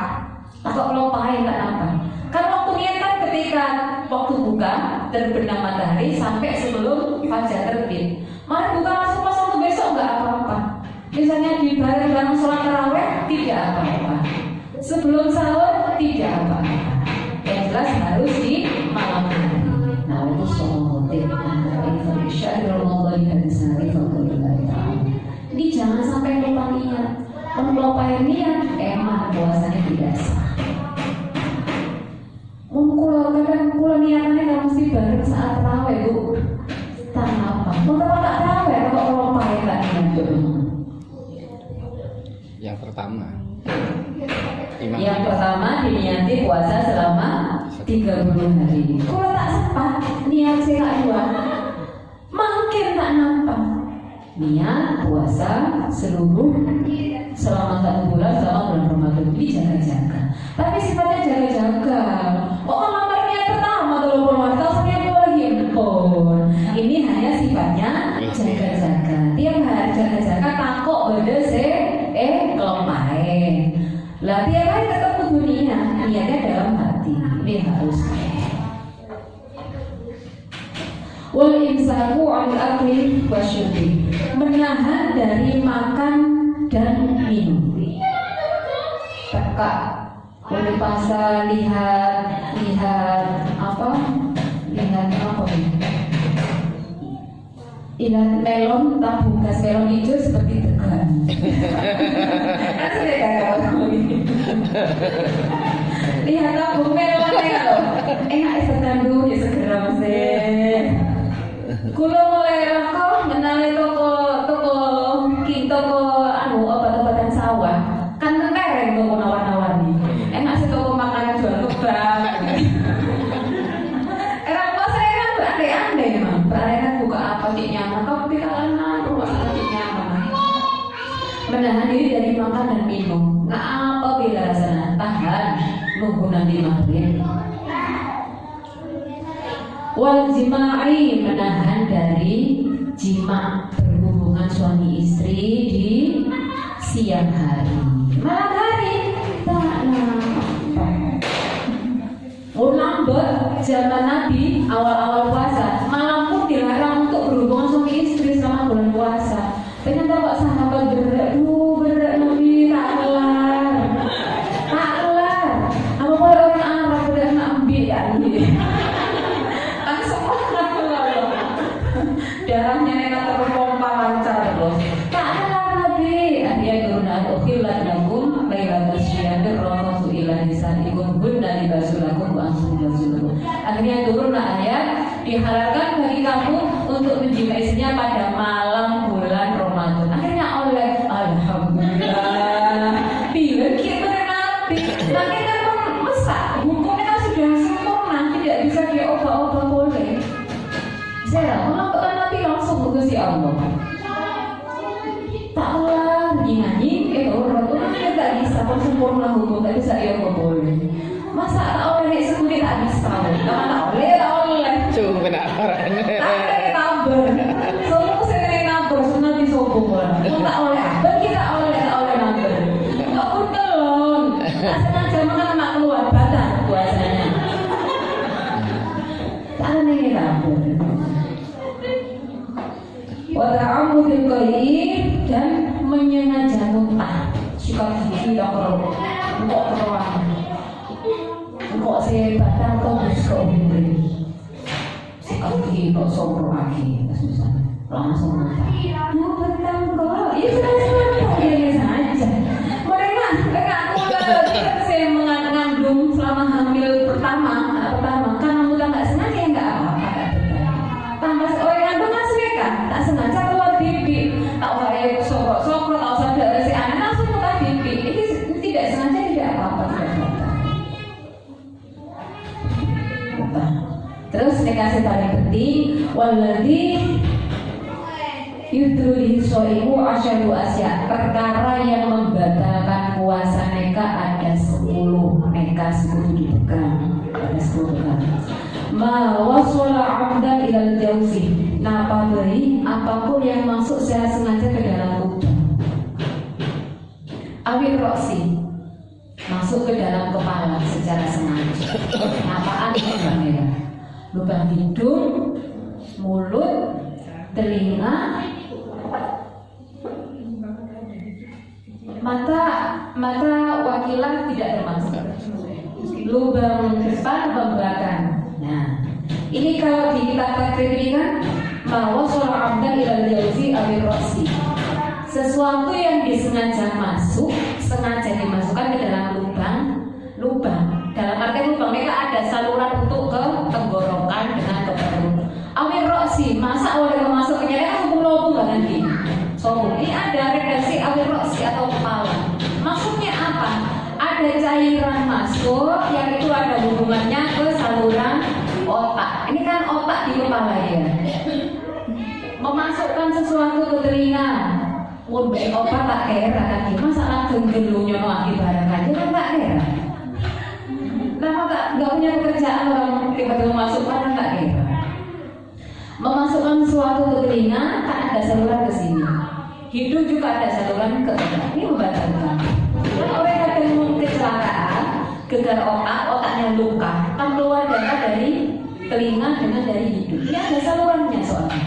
Takut kelopain tak apa. Kan waktu niat kan ketika waktu buka terbenam matahari sampai sebelum fajar terbit. Mari buka langsung puasa untuk besok nggak apa-apa. Misalnya di bareng sholat tarawih tidak apa-apa. Sebelum sahur tidak apa-apa. Yang jelas harus di malam hari. Nah itu somotin antara Indonesia dan Ramadan dari sana itu. Jadi jangan sampai lupa niat. Melupakan niat, emang puasanya tidak sah. Kadang pulang niatannya nggak mesti bareng saat tarawih bu. Tak apa. Kenapa tak tarawih? Kalau melupakan tak niat dulu. Yang pertama. Yang pertama diniati puasa selama 30 hari. Kalau tak sempat niat sila dua, makin tak nampak. Niat puasa seluruh selama 1 bulan selama bulan Ramadan ini jaga-jaga. Tapi sifatnya jaga-jaga. Oh lamar niat pertama kalau bulan tahunnya lagi handphone. Ini hanya sifatnya jaga-jaga. Tiap hari jaga-jaga takut beda kelompain. Lah tiap hari tetap kudu niatnya dalam hati. Ini harus. Wal imsaku anil akli wasyurbi, menahan dari makan dan minum. Kakak boleh pasal lihat apa ini? Lihat melon, tabung gas melon hijau seperti tegan. Lihat tabung melon enak setandu ya segera mesin. Kulo mulai rokok menali toko obat-obatan sawah kan tereng toko nawar-nawar nih. Enak sih toko makanan jual kebab. Era puasa kan berandai-andai memang. Berandai buka apa cik nyaman, tapi kalangan buka apa cik nyaman. Menahan diri dari makan dan minum. Nggak apa bila rasanya tahan nunggu nanti maghrib. Wal jima'i, menahan dari jima, berhubungan suami istri di siang hari. Malam hari tak nampak. Lambat zaman Nabi awal-awal puasa, malam pun dilarang untuk berhubungan suami istri selama bulan puasa. Pengen tahu kok sahabat berat Nabi tak kelar. Apa boleh orang Arab berat nak ambil ya ini. Darahnya enak terpompa lancar loh. Tak ada Nabi. Dia guna ukhilat lakum lailatul syiyamir rafasu ila nisaikum hunna libasulakum wa antum libasulakum. Akhirnya turunlah ayat dihalalkan bagi kamu untuk menjimai istrinya pada malam bulan Ramadan. Akhirnya oleh alhamdulillah bila kita Nabi. Nabi kan mesak hukumnya kan sudah sempurna, tidak bisa diubah-ubah boleh. Saya melakukan Nabi langsung ke si Allah. Taklah nyanyi itu Rasul kan tak bisa sempurna hukum, tak bisa dia boleh. Masa tak oleh sekali tak bisa. Tak oleh. Cuma nak orang. Tak ada tambah. Semua saya nambah sunat di sombong orang. Tak oleh. Bagi tak oleh nambah. Tak pun telon. Tak sengaja makan anak keluar. wa ta'amudil qai'i dan menyengaja muntah. Sikat gigi tak perlu. Kok keruan. Kok saya batang terus ke umri. Sikat gigi kok sombong lagi. Langsung muntah. Mau batang kok. Iya sudah ini saja. Mereka aku saya mengandung selama hamil pertama karena mudah nggak sengaja nggak apa-apa. Tambah orang ngandung kan mereka tak sengaja keluar bibi, tak usah sokrot, tak usah ada si anak langsung keluar bibi. Ini tidak sengaja tidak apa-apa tidak apa. Terus dikasih paling penting, waladhi yudhuli soimu asyadu asya, perkara yang membatalkan puasa neka ada 10 neka 10 dipegang, ada 10 pegang. Ma waswala amdan ilal jauzi, napa beri apapun yang masuk secara sengaja ke dalam lubang. Awil roksi, masuk ke dalam kepala secara sengaja. Apaan lubangnya? Lubang hidung, mulut, telinga, mata wakilah tidak termasuk. Lubang depan, lubang belakang. Nah, ini kalau di kitab takrib ini kan bahwa surah amdan ilal jauzi awil roksi, sesuatu yang disengaja masuk, sengaja dimasukkan ke dalam lubang. Dalam arti lubang mereka ada saluran untuk ke tenggorokan dengan ke perut. Awil roksi, masa oleh masuk ke nyata kan lubang kan gini. Ini ada redaksi awil roksi atau kepala. Maksudnya apa? Ada cairan masuk yang itu ada hubungannya ke saluran otak. Ini kan otak di kepala ya. Memasukkan sesuatu ke telinga. Mun bae otak tak kira kan masalah genggelunya lagi barang aja kan tak kira. Kenapa enggak punya pekerjaan orang tiba-tiba masukkan kan tak kira. Memasukkan sesuatu ke telinga kan ada saluran ke sini. Hidung juga ada saluran ke otak. Ini membatalkan. Kan orang kadang kecelakaan, gegar otaknya luka, kan keluar darah dari telinga dengan dari hidung. Ini ada salurannya soalnya.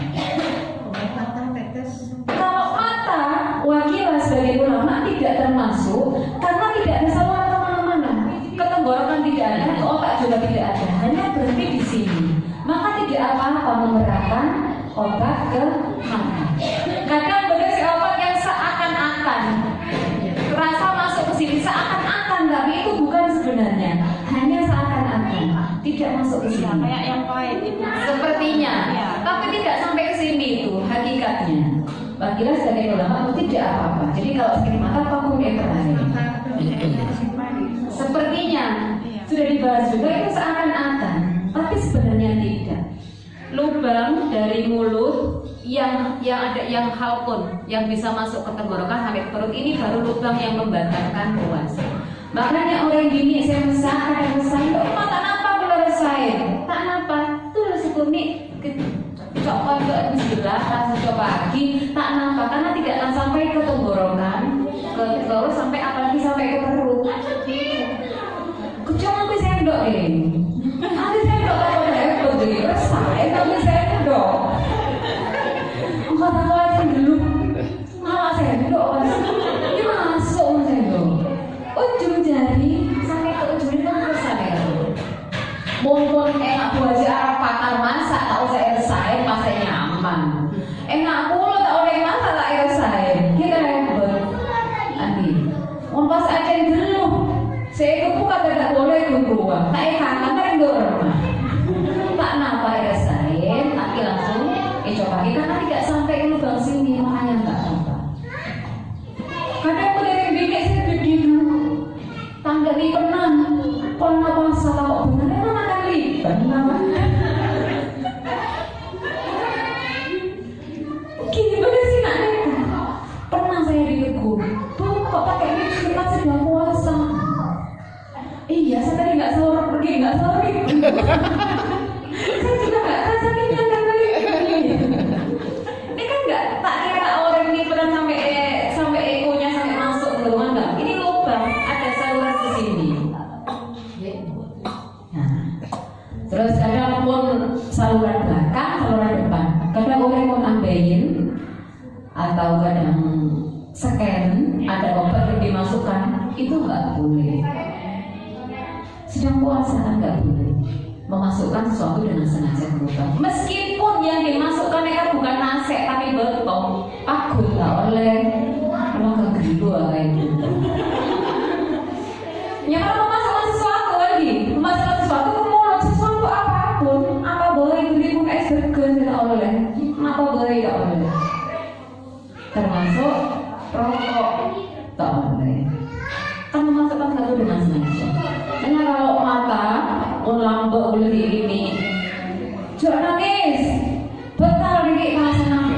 Kalau mata, wakilah sebagai ulama tidak termasuk karena tidak ada saluran kemana-mana. Ke tenggorokan tidak ada, ke otak juga tidak ada, hanya berhenti di sini. Maka tidak apa-apa mengerahkan obat ke mata. Kadang begitu obat yang seakan-akan rasa masuk ke sini seakan-akan, tapi itu bukan sebenarnya, hanya seakan-akan tidak masuk ke sini. Kayak yang pahit itu. Sepertinya, ya. Tapi tidak sampai ke sini itu hakikatnya. Bagilah sebagai ulama itu tidak apa-apa. Jadi kalau sakit mata vakum yang terakhir. Sepertinya sudah dibahas juga itu seakan-akan, tapi sebenarnya tidak. Lubang dari mulut yang ada yang halkun yang bisa masuk ke tenggorokan sampai ke perut ini baru lubang yang membatalkan puasa. Makanya orang gini saya mesah, kok tak napa kalau resain, tak napa tuh sekuni coba ke bismillah langsung coba pagi tak napa karena tidak akan sampai ke tenggorokan, ke perut sampai apalagi sampai ke perut. Kecuali aku sendok ini. Aku sendok kalau hebat jadi resah, tapi sendok. Enggak tahu aja dulu. Malah sendok mas. Ini masuk sendok. Ujung jari sampai ke ujung itu resah ya. Mumpun enak buat arah pakar masak, tak usah resahin masih nyaman. Enak pula tak oleh masak tak resahin. Kita hebat. Andi. Pas aja dulu. Saya kebuka tidak boleh keluar. Tak kangen tak rumah. Tak napa resahin, tapi langsung coba kita kan tidak sampai ke lubang sini makanya tak apa. Kadang aku dari bilik saya begini. Tangga di penan. Kalau apa salah kok benar emang akan libat namanya. Gini bener sih nak neta. Pernah saya ditegur. Tuh kok pakai ini kita sedang puasa. Iya, saya tadi nggak sahur pergi nggak sahur. Saya juga nggak rasa kenyang karena ini kan nggak tak kira orang ini pernah sampai ekonya sampai masuk ke rumah nggak. Ini lubang ada saluran ke sini. Nah, terus kadang pun saluran belakang, saluran depan. Kadang orang mau nambahin atau kadang scan ada obat yang dimasukkan, itu nggak boleh. Sedang puasa kan nggak boleh memasukkan sesuatu dengan sengaja ke lubang. Meskipun yang dimasukkan kan bukan nasi tapi betong, aku tak oleh. Kalau kegeliru kayak gitu. Yang kalau memasukkan sesuatu lagi, memasukkan sesuatu ke mulut, sesuatu apapun, apa boleh beli pun es bergen tidak oleh, apa boleh tidak oleh. Termasuk rokok tak boleh. Kan memasukkan satu dengan sengaja. Hanya kalau mata ulang boleh ini, jangan nangis, betal dikit kasana.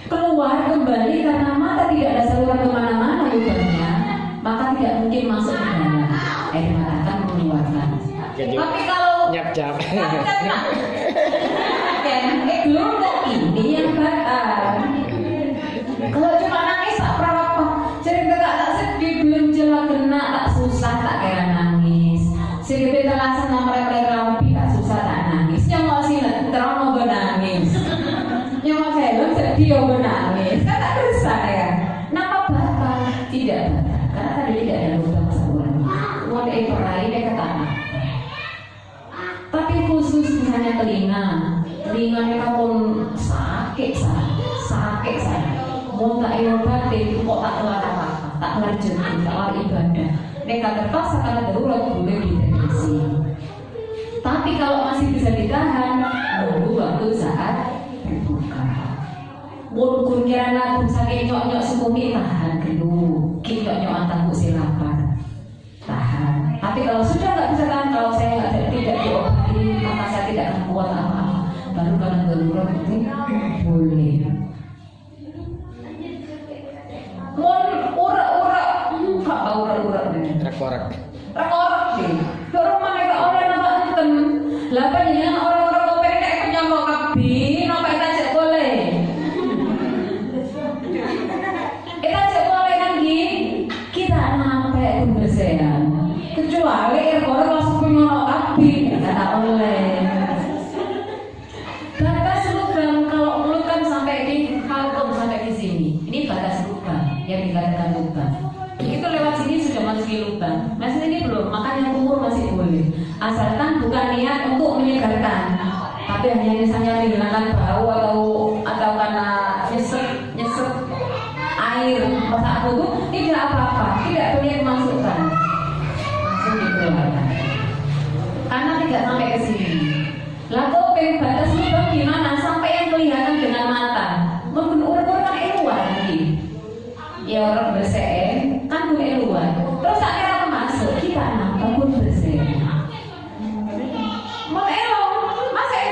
Keluar kembali karena mata tidak ada saluran kemana-mana lubangnya, maka tidak mungkin masuk ke dalam. Air mata akan mengeluarkan. Tapi kalau nyap-nyap. belum kok ini yang batal. Kalau cuma nangis tak berapa, cerita tak sedih belum jelas kena tak susah tak kira nangis. Cerita langsung nama mereka rapi tak susah tak nangis. Yang mau sih terang mau nangis. Yang mau film sedih mau nangis. Kan tak susah ya. Nama batal tidak batal karena tadi tidak ada lubang saluran. Mau dioperai dia kata apa? Tapi khusus misalnya telinganya pun sakit saya. Mau tak diobatin kok tak kelar apa-apa, tak kelar jentik, tak kelar ibadah. Mereka terpaksa karena darurat boleh dideteksi. Tapi kalau masih bisa ditahan, nunggu waktu saat berbuka. Mungkin kira lagu sakit nyok-nyok sekumi tahan dulu, nyok-nyok antaku silapan tahan. Tapi kalau sudah nggak bisa tahan, kalau saya tidak diobati, maka saya tidak akan kuat apa-apa. Baru karena darurat itu boleh. Urak-urak deh. Rekorek Rekorek deh. Ke rumah mereka oleh nama enten. Lapan yang orang-orang kopi kayak penyambok kabi, nampak kita cek boleh. Kita cek boleh kan gini. Kita nampak pembersihan. Kecuali rekorek langsung penyambok kabi, nggak boleh. Batas lubang kalau lubang sampai di halkom sampai di sini. Ini batas lubang yang dikatakan lubang. Itu lewat sini sudah masuk di lubang. Masih ini belum, makanya umur masih boleh. Asalkan bukan niat untuk menyegarkan, tapi hanya misalnya menghilangkan bau atau karena nyesek air masa aku tuh tidak apa-apa, tidak boleh dimasukkan, langsung dikeluarkan. Karena tidak sampai ke sini. Lalu batas lubang gimana? Sampai yang kelihatan dengan mata. Mungkin umur kan luar lagi. Ya orang bersih kan boleh luar. Terus akhirnya masuk kita nampak pun bersih. Mau masih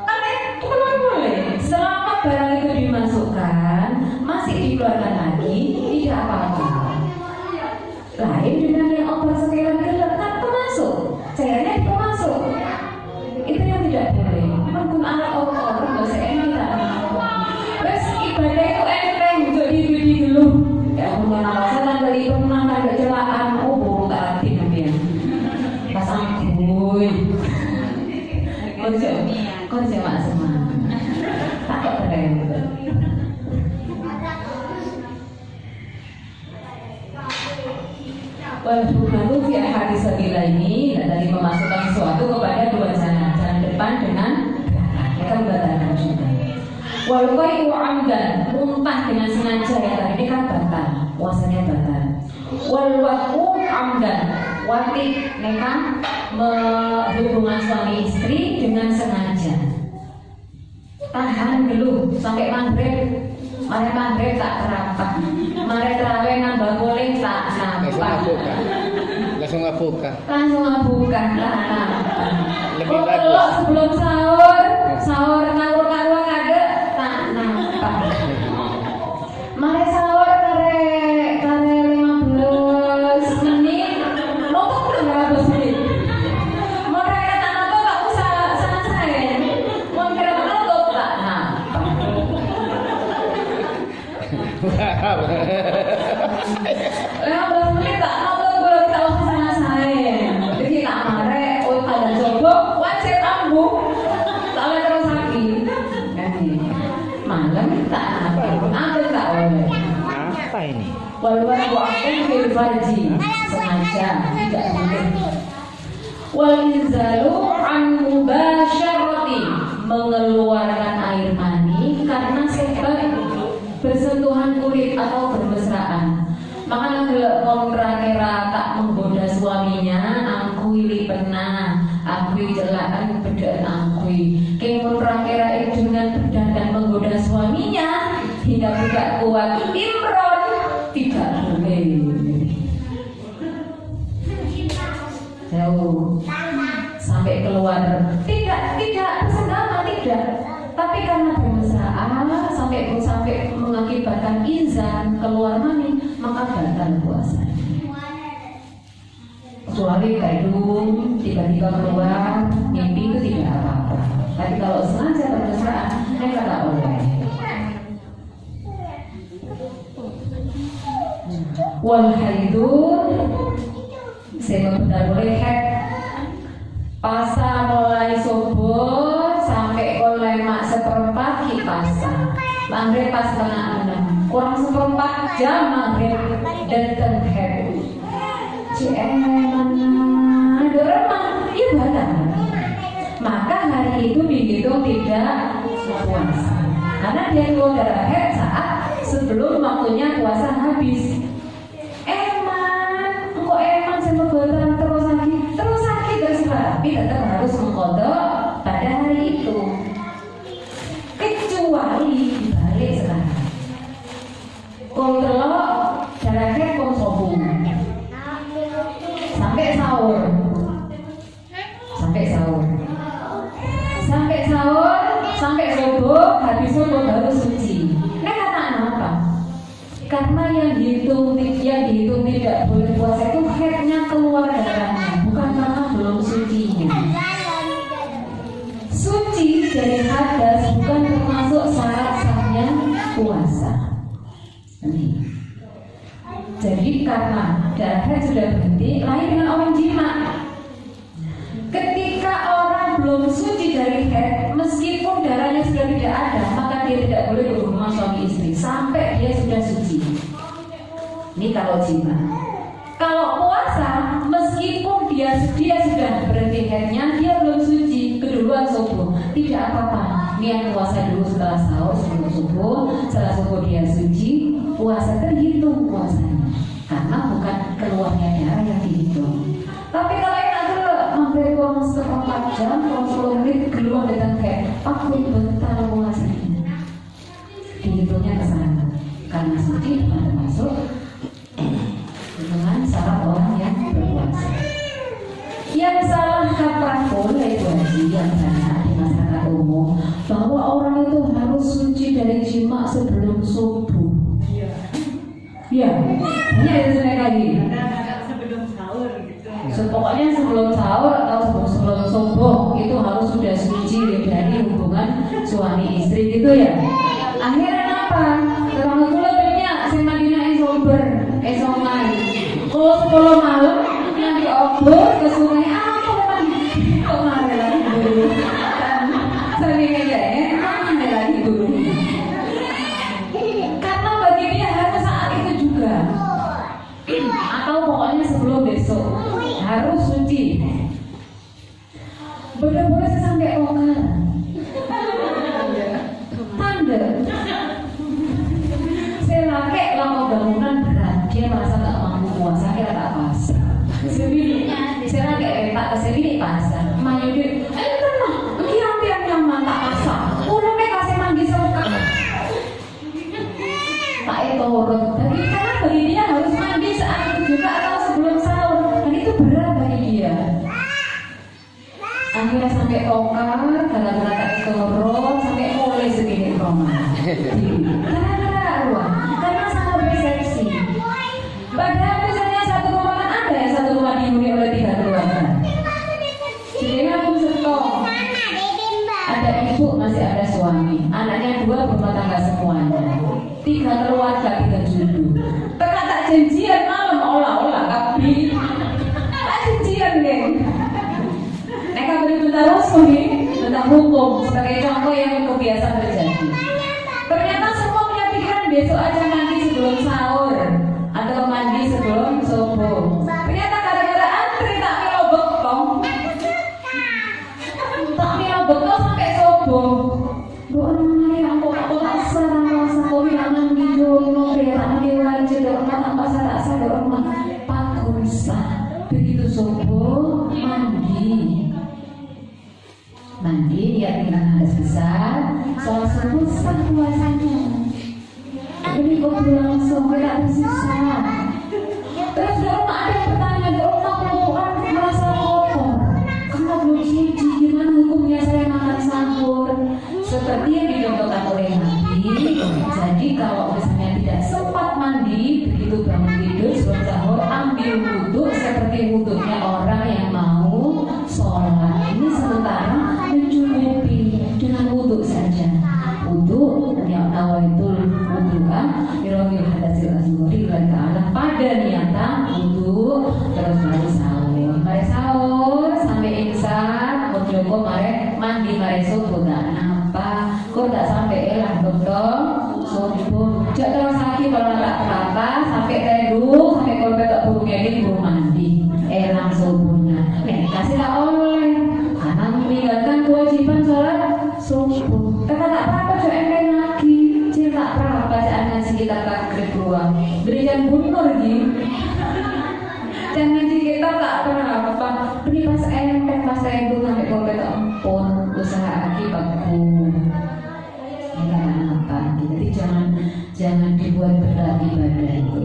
kan itu keluar boleh. Selama barang itu dimasukkan masih dikeluarkan lagi tidak apa-apa. Lain dengan yang obat sekiran gelap kan masuk, cairnya itu masuk. Itu yang tidak boleh. Mungkin anak orang bersih kita. Terus ibadah itu enteng untuk diri dulu. Ya mungkin alasan dari pernah ada celaan. Oh tak hati namanya. Pasang kuy. Kerja mak semua. Tak keren. Walhubnatu fi hadis sabila ini dari memasukkan sesuatu kepada dua jalan depan dengan belakang. Mereka membatalkan juga. Walqai'u amdan, muntah dengan sengaja ya tadi ini kan batal, puasanya batal. Walwaqu amdan, wati mereka hubungan suami istri dengan sengaja. Tahan dulu sampai maghrib. Mari maghrib tak terapak. Mari terawih nambah boleh tak nampak. Langsung ngabuka. Lebih bagus. Sebelum sahur ngawur-ngawur ada tak nampak. Mari sahur kare 15 menit. Nonton 15 menit. Mau kira tak nonton tak usah sana-sana. Mau kira nonton tak nampak. 15 menit tak nonton boleh tak usah sana-sana. Jadi tak marah, ada jodoh, wajib ambu. Tak boleh terus lagi. malam tak apa tak oleh. Apa ini? Wal fil farji sengaja tidak boleh. Wal inzalu an mubasyarati mengeluarkan air mani karena sebab bersentuhan kulit atau bermesraan. Maka kalau kontrakera tak menggoda suaminya, aku ili pernah, aku celaan bedaan aku. Keng kontrakera dengan berdandan menggoda suaminya hingga tidak kuat imron tidak boleh. Jauh sampai keluar tidak bersenggama tidak, tapi karena bermesraan sampai mengakibatkan izan keluar mani maka batal puasanya. Kecuali hidung tiba-tiba keluar mimpi itu tidak apa-apa, tapi kalau sengaja bermesraan mereka tak boleh. Wal haidun saya benar boleh head pasa mulai subuh sampai mulai mak seperempat kipasa maghrib pas setengah 6 kurang seperempat jam maghrib dan head mana ada remang ibadah maka hari itu dihitung tidak puasa karena dia keluar darah head saat sebelum waktunya puasa habis. Terus sakit tapi tetap harus mengkodok pada hari itu, kecuali dibalik sekarang kontrol darahnya konsumsi sampai sahur sampai subuh, habis subuh baru suci. Kata apa? Karena yang dihitung tidak boleh puasa itu headnya keluar darahnya, bukan karena belum sucinya. Suci dari hadas bukan termasuk syarat sahnya puasa. Jadi karena darah sudah berhenti, lain dengan orang jima. Ketika orang belum suci dari head, meskipun darahnya sudah tidak ada, maka dia tidak boleh berhubungan suami istri sampai dia sudah suci. Ini kalau jima. Kalau puasa, meskipun dia sudah berhenti headnya, dia belum suci keduluan subuh, tidak apa-apa. Niat puasa dulu setelah sahur sebelum subuh, setelah subuh dia suci, puasa terhitung puasanya, karena bukan keluarnya darah yang dihitung. Tapi kalau yang ada hampir kurang seperempat jam, kurang 10 menit keluar dengan kayak aku bentar puasanya, dihitungnya ke sana, karena suci bukan termasuk dengan syarat orang yang berpuasa. Yang salah kaprah boleh wajib yang banyak di masyarakat umum bahwa orang itu harus suci dari jima sebelum subuh. Iya, hanya itu saya lagi. Sebelum sahur gitu. Pokoknya sebelum sahur atau sebelum subuh itu harus sudah suci dari hubungan suami istri gitu ya. Akhirnya apa? Orang itu lebihnya sama dina sober, esongan. Kalau 10 malam yang diobor ke sungai apa lagi? Kok ada lagi dulu? Sering aja ya, ada lagi dulu. Karena bagi dia harus saat itu juga. Atau pokoknya sebelum besok harus suci. Bener-bener sampai lokal. Tanda. Saya laki lama bangunan berat, dia merasa tak mampu puasa, kira tak pas. Saya lagi tak kesini pasar. Mayudi, tenang, hampir nyaman tak pasar. Urutnya kasih mandi serukan. Tak itu urut. Tapi karena bagi dia harus mandi saat itu juga atau sebelum sahur, dan itu berat bagi dia. Akhirnya sampai tokar, gara-gara tak itu urut, sampai mulai segini Roma. Karena sangat bersepsi. Padahal misalnya satu rumah ada ya, satu rumah dihuni oleh 3 keluarga. Jadi aku setong. Ada ibu, masih ada suami. Anaknya 2 berumah tangga semuanya. 3 keluarga, 3 judul. Tengah tak janjian malam olah-olah kapi. Tak janjian geng. Mereka beri bentar rusuh nih tentang hukum sebagai contoh yang kebiasaan terjadi. besok aja mandi sebelum sahur atau mandi sebelum subuh. Ternyata gara-gara antri tak milo bekong sampai subuh. Doa yang aku rasa kau bilang mandi dulu, mandi wajib doa tanpa sadar rumah pakunsa. Begitu subuh mandi niat dengan hadas besar, sholat subuh sah puasanya. Ini kok langsung tidak tersisa. Terus di rumah ada yang bertanya, di rumah kelompok merasa kotor karena belum suci. Gimana hukumnya saya makan sahur? Seperti yang dicontohkan oleh Nabi. Jadi kalau misalnya tidak sempat mandi, begitu bangun tidur sebelum sahur, ambil wudhu seperti wudhunya orang yang mau sholat. Ini sementara mencukupi dengan wudhu saja. Wudhu yang awal itu wudhu'ah Iromil hadasil azhuri lillahi ta'ala pada niatan wudhu, terus baru sahur. Mari sahur sampai imsak, Joko mari mandi mari subuh tak apa. Kok tak sampai elah dokter subuh. Jak terus sakit kalau tak apa sampai teduh sampai kalau tak burungnya ini burung mandi elang subuhnya. Nih kasihlah oleh karena meninggalkan kewajiban sholat subuh. Kata tak apa so enteng lagi. Tidak apa bacaan ngaji kita tak kedua. Berikan bunur gitu. Jangan kita tak apa. Beri pas enteng pas teduh sampai kalau tak pun usaha akibatku. Ini apa? Jadi jangan dibuat berat ibadah itu.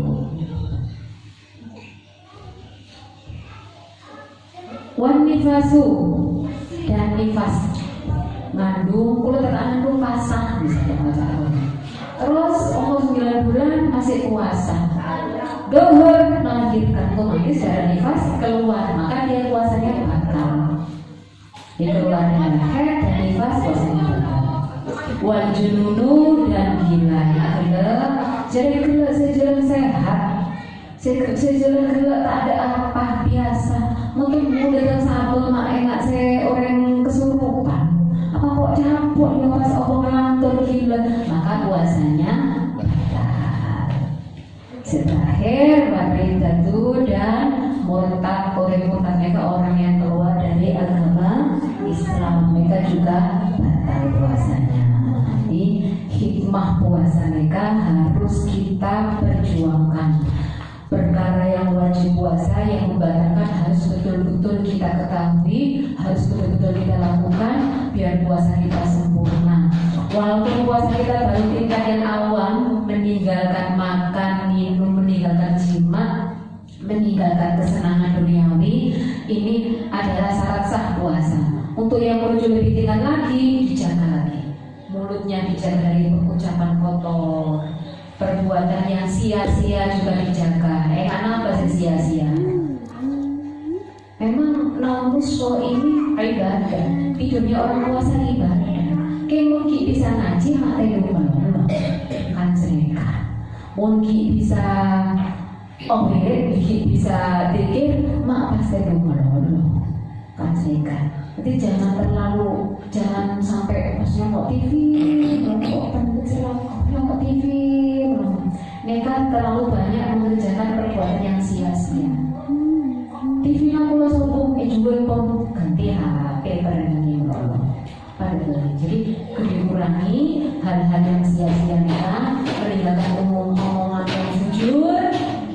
Wan nifasu dan nifas ngandung, kulo terkandung pasang misalnya. Terus umur 9 bulan masih puasa. Dohur melahirkan otomatis darah nifas keluar, maka dia puasanya batal. Dia keluar dengan head dan nifas puasanya batal. Wal jununu dan gila gelap, jadi gelap sejalan sehat. Sejalan gelap tak ada apa biasa. Mungkin mudah dan sabun mak enak saya orang kesurupan. Apa kok campur ya pas Allah ngelantur gila, maka puasanya batal. Terakhir waridatu dan murtad. Orang murtad mereka orang yang keluar dari agama Islam, mereka juga batal puasanya. Jadi hikmah puasa mereka harus kita perjuangkan. Perkara yang wajib puasa yang membatalkan harus betul-betul kita ketahui, harus betul-betul kita lakukan biar puasa kita sempurna. Walaupun puasa kita baru tingkat yang awam, meninggalkan makan, minum, meninggalkan jima, meninggalkan kesenangan duniawi, ini adalah syarat sah puasa. Untuk yang menuju lebih tingkat lagi, dijaga lagi. Mulutnya dijaga dari ucapan kotor, perbuatan yang sia-sia juga dijaga. Apa sih sia-sia? Memang namus so ini ibadah. Hidupnya orang puasa ibadah. Kayak mungkin bisa ngaji mak teh dulu kan cerita. Mungkin bisa bisa dikir mak pasti dulu kan cerita. Jadi jangan sampai pas nongok TV, nongok TV. Mereka terlalu banyak mengerjakan perbuatan yang sia-sia. TV aku langsung juga pun ganti HP barangnya Allah. Jadi dikurangi hal-hal yang sia-sia mereka, meninggalkan omongan yang jujur,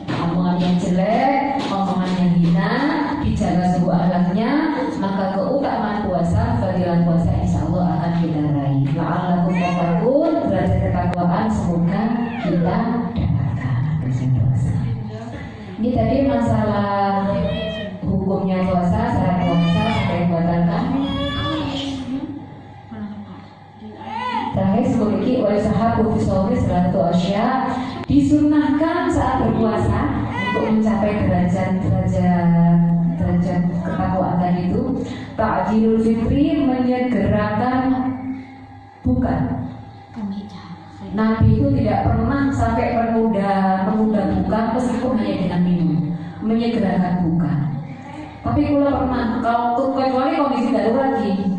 omongan yang jelek, omongan yang hina, dijaga sebuah akhlaknya, maka keutamaan puasa, fadilah puasa insya Allah akan kita raih. La'allakum tattaqun, belajar ketakwaan semoga kita dapatkan puasa. Ini tadi masalah hukumnya puasa, syarat puasa sampai dibatalkan. Terakhir sebagai oleh sahabat Bukhari satu asya disunahkan saat berpuasa untuk mencapai derajat ketakwaan tadi itu. Ta'jilul fitri, menyegerakan buka. Nabi itu tidak pernah sampai menunda buka meskipun hanya dengan minum, menyegerakan buka. Tapi kalau pernah, kalau kecuali kondisi darurat lagi,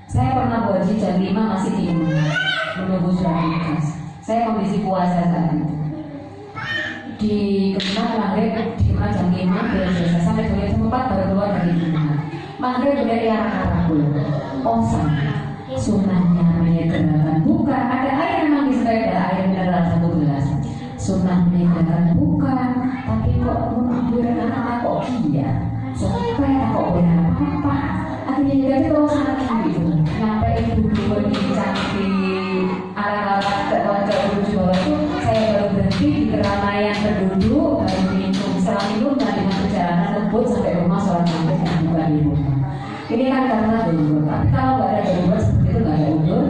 saya pernah berhaji jam 5 masih di rumah menunggu surat tugas. Saya kondisi puasa saat itu. Di Kemang maghrib, di Kemang jam 5 bulan biasa sampai jam 4 baru keluar dari rumah. Maghrib dari arah Osang. Sunnahnya menyegerakan buka. Ada air memang di sepeda, air mineral 1 gelas. Sunnah menyegerakan buka, tapi kok mengambil anak kok iya. Sampai kok berapa? Akhirnya jadi terus lagi gitu. Nyampe ibu di cantik ala-ala ke bawah itu saya baru berhenti di keramaian penduduk, baru minum setelah minum dan dengan perjalanan lembut sampai rumah sholat maghrib dan buka di rumah. Ini kan karena darurat. Tapi kalau nggak ada darurat seperti itu, nggak ada udur,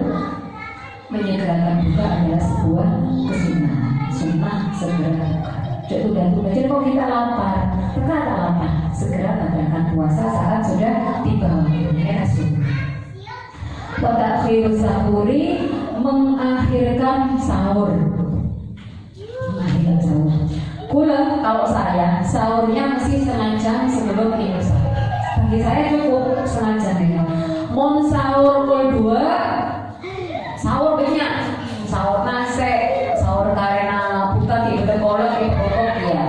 menyegerakan buka adalah sebuah kesunahan. Sunnah segera buka. Jadi kok kita lapar, terkata lapar, segera batalkan puasa saat sudah tiba waktunya sunnah. Watakhirus sahuri, mengakhirkan sahur. Mengakhirkan sahur. Kalau saya sahurnya mesti setengah jam sebelum imsak. Bagi saya cukup setengah jam ya. Mau sahur pukul 2, sahur banyak, sahur nasi, sahur karena buka di kolak di pokok ya.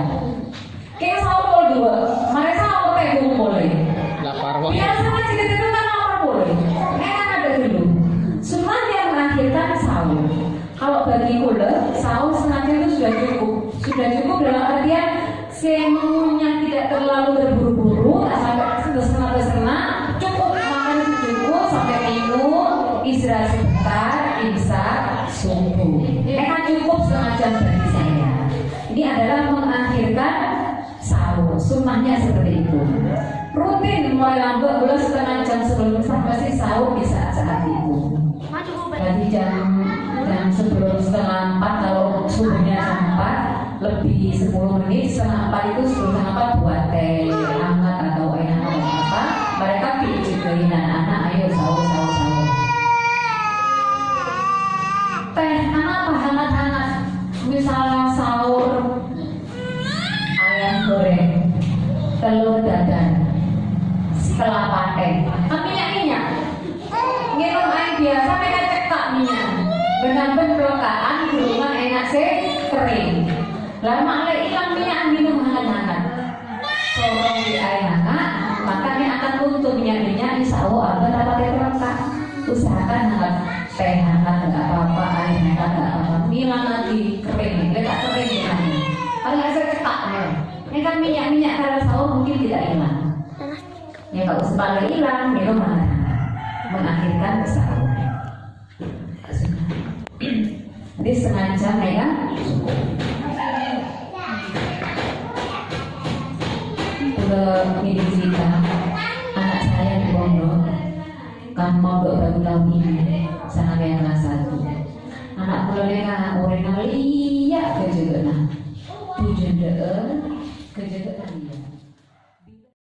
Kayak sahur pukul 2, mari sahur kayak boleh. Lapar wah. Biasanya cerita itu kan lapar boleh. Kan ada dulu. Semua yang mengakhirkan sahur. Kalau bagi kula sahur setengah jam itu sudah cukup. Sudah cukup dalam artian semuanya tidak terlalu terburu-buru, tak sampai setengah cukup makan cukup sampai minum, istirahat sebentar, imsak, subuh. Kan cukup setengah jam bagi saya. Ini adalah mengakhirkan sahur. Sunnahnya seperti itu. Rutin mulai lambat bulan setengah jam sebelum imsak pasti sahur di saat itu. Berarti jam sebelum setengah 4 kalau subuhnya jam 4 lebih 10 menit setengah 4 itu sebelum setengah 4 buat teh hangat atau enak atau apa, mereka pilih juga anak ayo sahur. Teh apa hangat-hangat, misalnya sahur ayam goreng, telur dadar, kelapa teh, minyak. Minum air biasa mereka cekak minyak. Benar-benar pelokaan gulungan enak sih kering. Lama lagi hilang minyak minum hangat-hangat. Sorong di air hangat, makanya akan untuk minyak-minyak insya Allah akan dapat terletak. Usahakan hangat, teh hangat nggak apa-apa, air hangat nggak apa-apa. Hilang lagi kering, nggak kering minyaknya. Kalau nggak saya cekak nih. Ini kan minyak karena sahur mungkin tidak hilang. Ya kalau sempat hilang, minum hangat-hangat. Mengakhirkan sahur. Jadi setengah jam ya udah ini cerita anak saya di pondok kan mau baru tahun ini